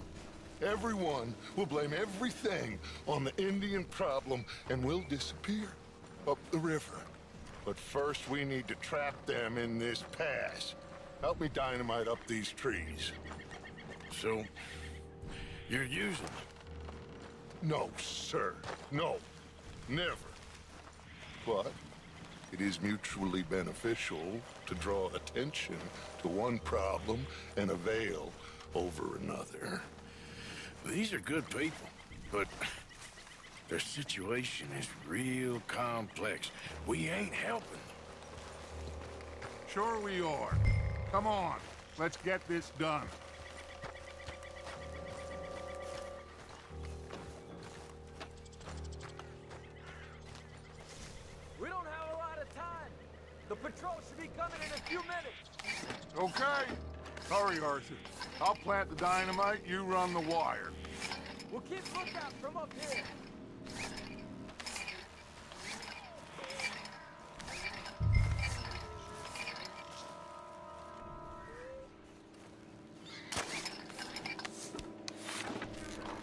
Everyone will blame everything on the Indian problem, and we'll disappear up the river. But first, we need to trap them in this pass. Help me dynamite up these trees. So, you're using them? No, sir. No. Never. But it is mutually beneficial to draw attention to one problem and avail over another. These are good people, but their situation is real complex. We ain't helping them. Sure we are. Come on, let's get this done. We don't have a lot of time. The patrol should be coming in a few minutes. Okay. Hurry, Arthur. I'll plant the dynamite, you run the wire. We'll keep lookout from up here.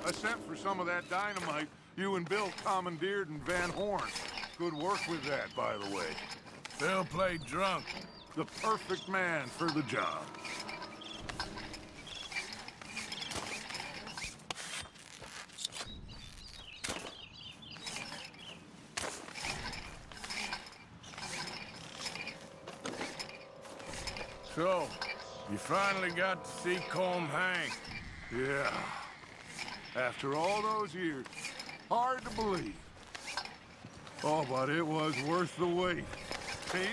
I sent for some of that dynamite you and Bill commandeered in Van Horn. Good work with that, by the way. Bill played drunk. The perfect man for the job. So, you finally got to see Colm hang. Yeah. After all those years. Hard to believe. Oh, but it was worth the wait. See?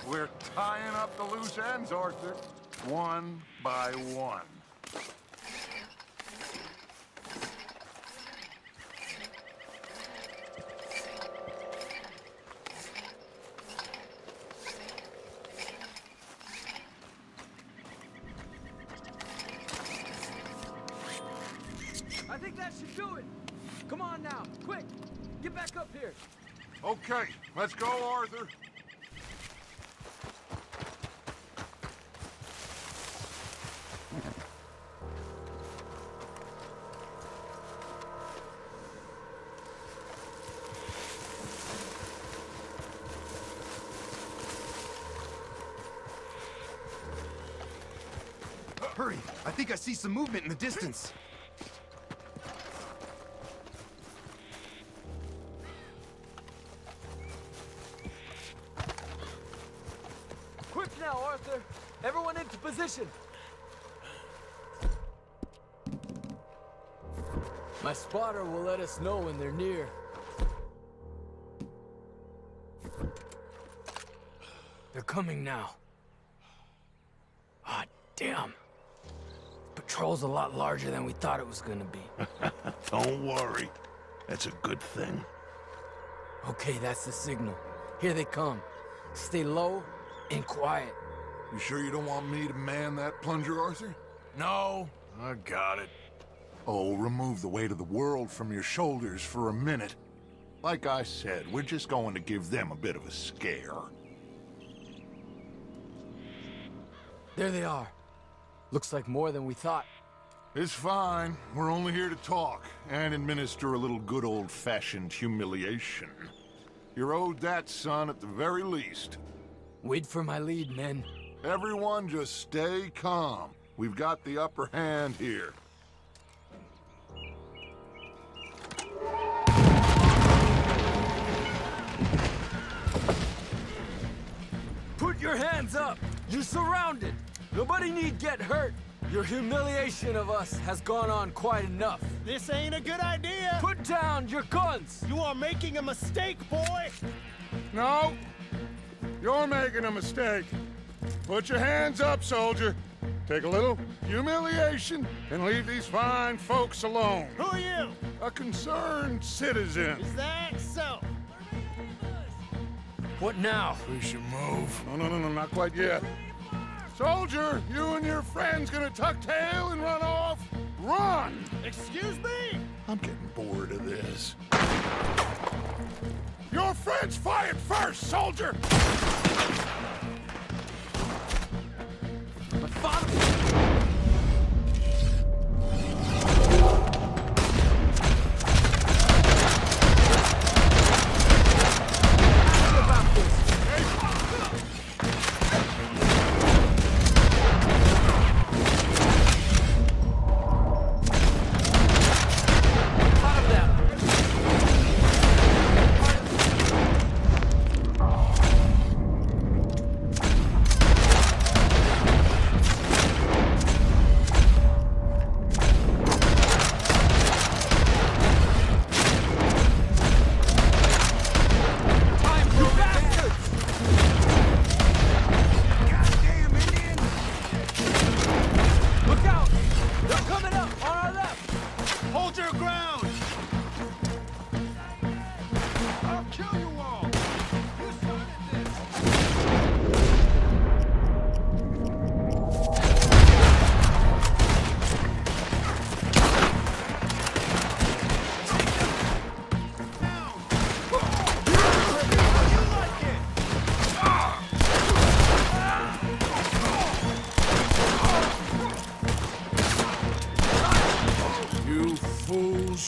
We're tying up the loose ends, Arthur. One by one. think that should do it. Come on now, quick. Get back up here. Okay, let's go, Arthur. Hurry! I think I see some movement in the distance. Quick now, Arthur. Everyone into position. My spotter will let us know when they're near. They're coming now. Ah, damn. Patrol's a lot larger than we thought it was gonna be. Don't worry. That's a good thing. Okay, that's the signal. Here they come. Stay low and quiet. You sure you don't want me to man that plunger, Arthur? No, I got it. Oh, remove the weight of the world from your shoulders for a minute. Like I said, we're just going to give them a bit of a scare. There they are. Looks like more than we thought. It's fine. We're only here to talk and administer a little good old-fashioned humiliation. You're owed that, son, at the very least. Wait for my lead, men. Everyone just stay calm. We've got the upper hand here. Put your hands up! You're surrounded! Nobody need get hurt! Your humiliation of us has gone on quite enough. This ain't a good idea. Put down your guns! You are making a mistake, boy. No, you're making a mistake. Put your hands up, soldier. Take a little humiliation and leave these fine folks alone. Who are you? A concerned citizen. Is that so? What now? We should move. No, not quite yet. Soldier, you and your friend's gonna tuck tail and run off? Run! Excuse me? I'm getting bored of this. Your friend's fired first, soldier! My father...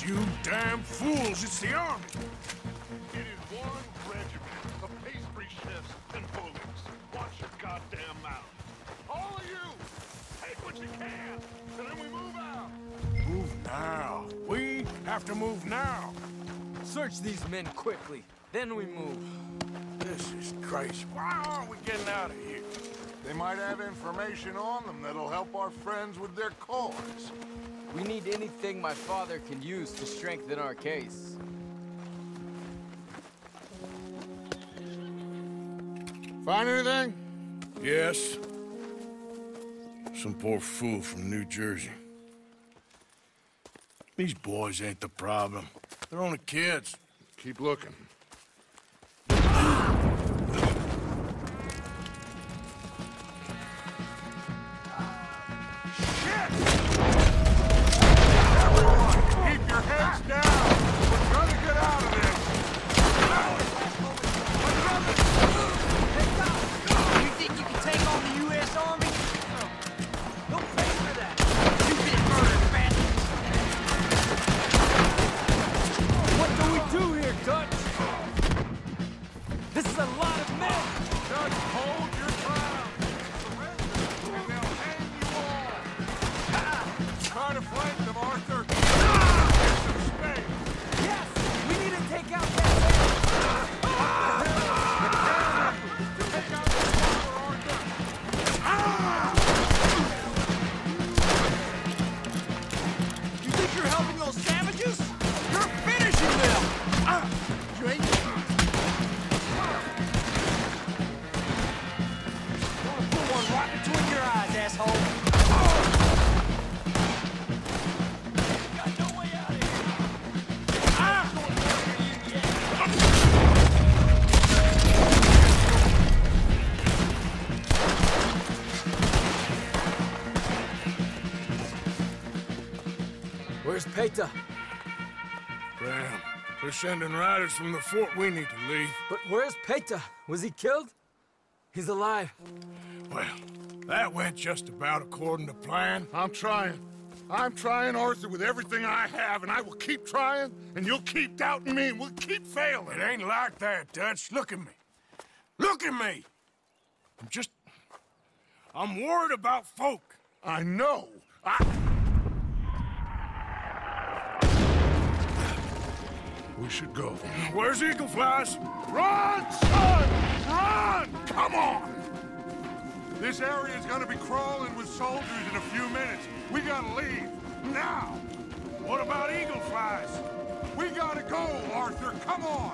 You damn fools, it's the army! It is one regiment of pastry chefs and bullies. Watch your goddamn mouth. All of you, take what you can, and then we move out. Move now. We have to move now. Search these men quickly, then we move. This is crazy. Why aren't we getting out of here? They might have information on them that'll help our friends with their cause. We need anything my father can use to strengthen our case. Find anything? Yes. Some poor fool from New Jersey. These boys ain't the problem. They're only kids. Keep looking. Keep Heads down! We're gonna get out of this! You think you can take on the U.S. Army? Don't pay for that. You've been murdered, bastard. What do we do here, Dutch? This is a lot of men! Dutch, hold your ground! Surrender, and they'll hang you all! Try to flank them, Arthur! Get some space! Yes! We need to take out that man! Take out the tower, Arthur! You think you're helping those savages? You're finishing them! Drink. Put one right between your eyes, asshole. Got no way out of here. Where's Peta? Damn. They're sending riders from the fort. We need to leave. But where's Peta? Was he killed? He's alive. Well, that went just about according to plan. I'm trying, Arthur, with everything I have, and I will keep trying, and you'll keep doubting me, and we'll keep failing. It ain't like that, Dutch. Look at me. Look at me! I'm worried about folk. I know. We should go. Where's Eagle Flies? Run, son! Run! Come on! This area is gonna be crawling with soldiers in a few minutes. We gotta leave. Now! What about Eagle Flies? We gotta go, Arthur. Come on!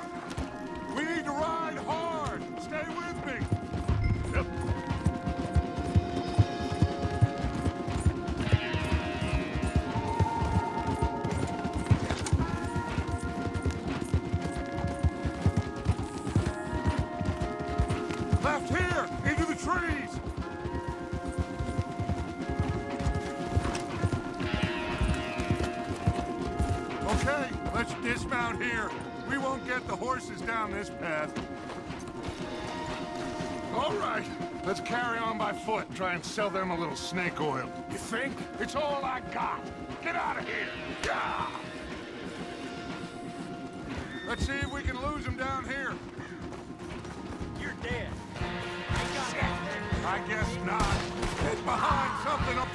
We need to ride hard. Stay with me. Yep. Left here! Into the trees! Okay, let's dismount here. We won't get the horses down this path. All right, let's carry on by foot. Try and sell them a little snake oil. You think? It's all I got. Get out of here! Yeah! Let's see if we can lose them down here. You're dead. I guess not. It's behind something up.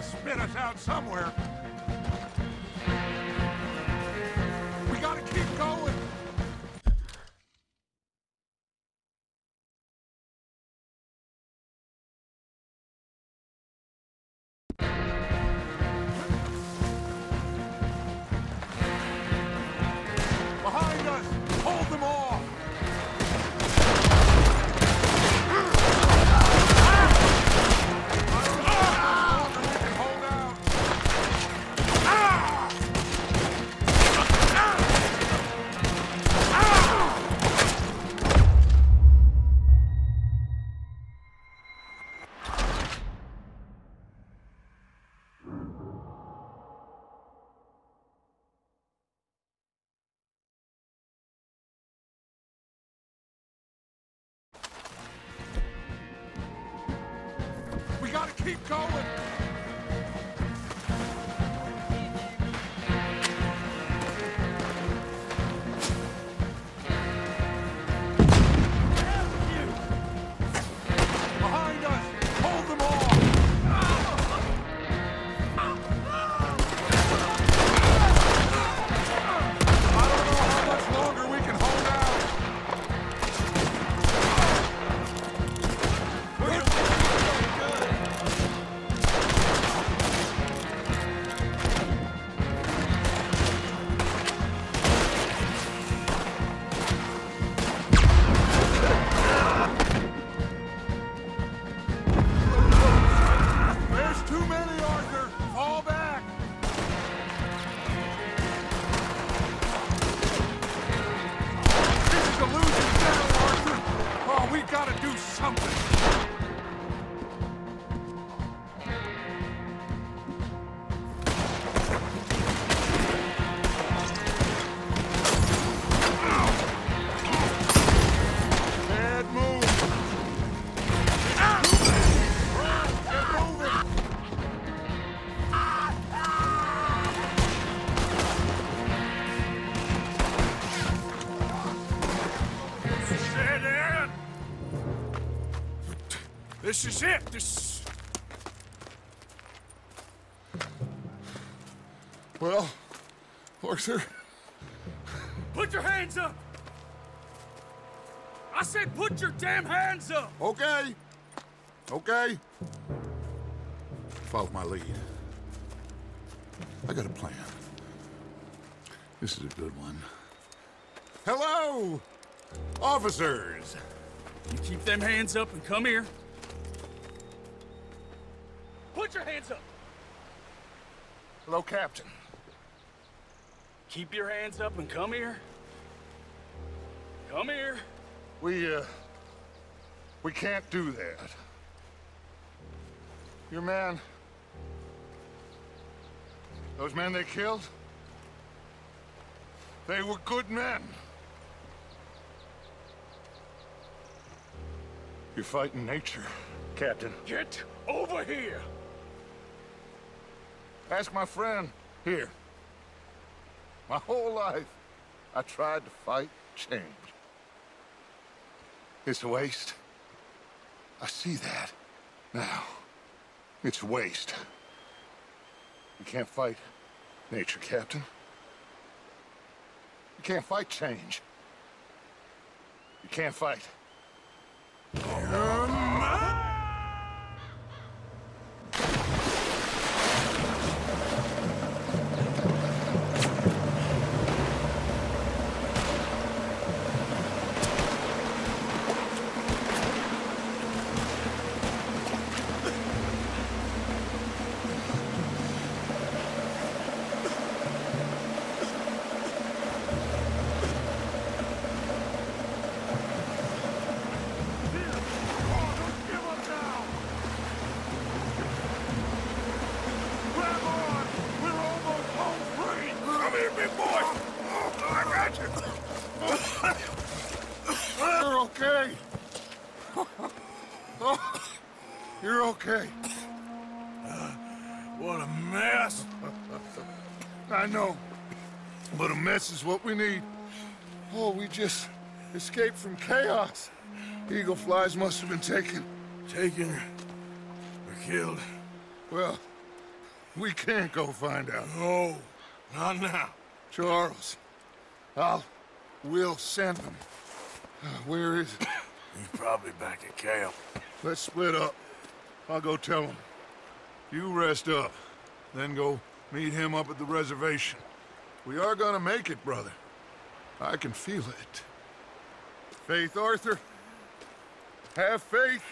Spit us out somewhere. We gotta keep going. Behind us! Hold them off! going! Behind us! Hold them off! I don't know how much longer we can hold out. There's too many, Arthur! Fall back! This is a losing battle, Arthur! Oh, we gotta do something! Bad move! Get moving! Dead end! This is it. Well, Arthur, Put your hands up! I said put your damn hands up! okay. Okay. Follow my lead. I got a plan. This is a good one. Hello, officers. You keep them hands up and come here. Put your hands up! Hello, Captain. Keep your hands up and come here. Come here. We can't do that. Your man... Those men they killed? They were good men. You're fighting nature, Captain. Get over here! Ask my friend here. My whole life, I tried to fight change. It's a waste. I see that now. It's waste. You can't fight nature, Captain. You can't fight change. You can't fight. You're okay. Oh, you're okay. What a mess. I know, but a mess is what we need. Oh, we just escaped from chaos. Eagle flies must have been taken. Taken or killed? Well, we can't go find out. No, not now. Charles, we'll send them. Where is it? He's probably back at camp. Let's split up. I'll go tell him. You rest up, then go meet him up at the reservation. We are gonna make it, brother. I can feel it. Faith, Arthur. Have faith.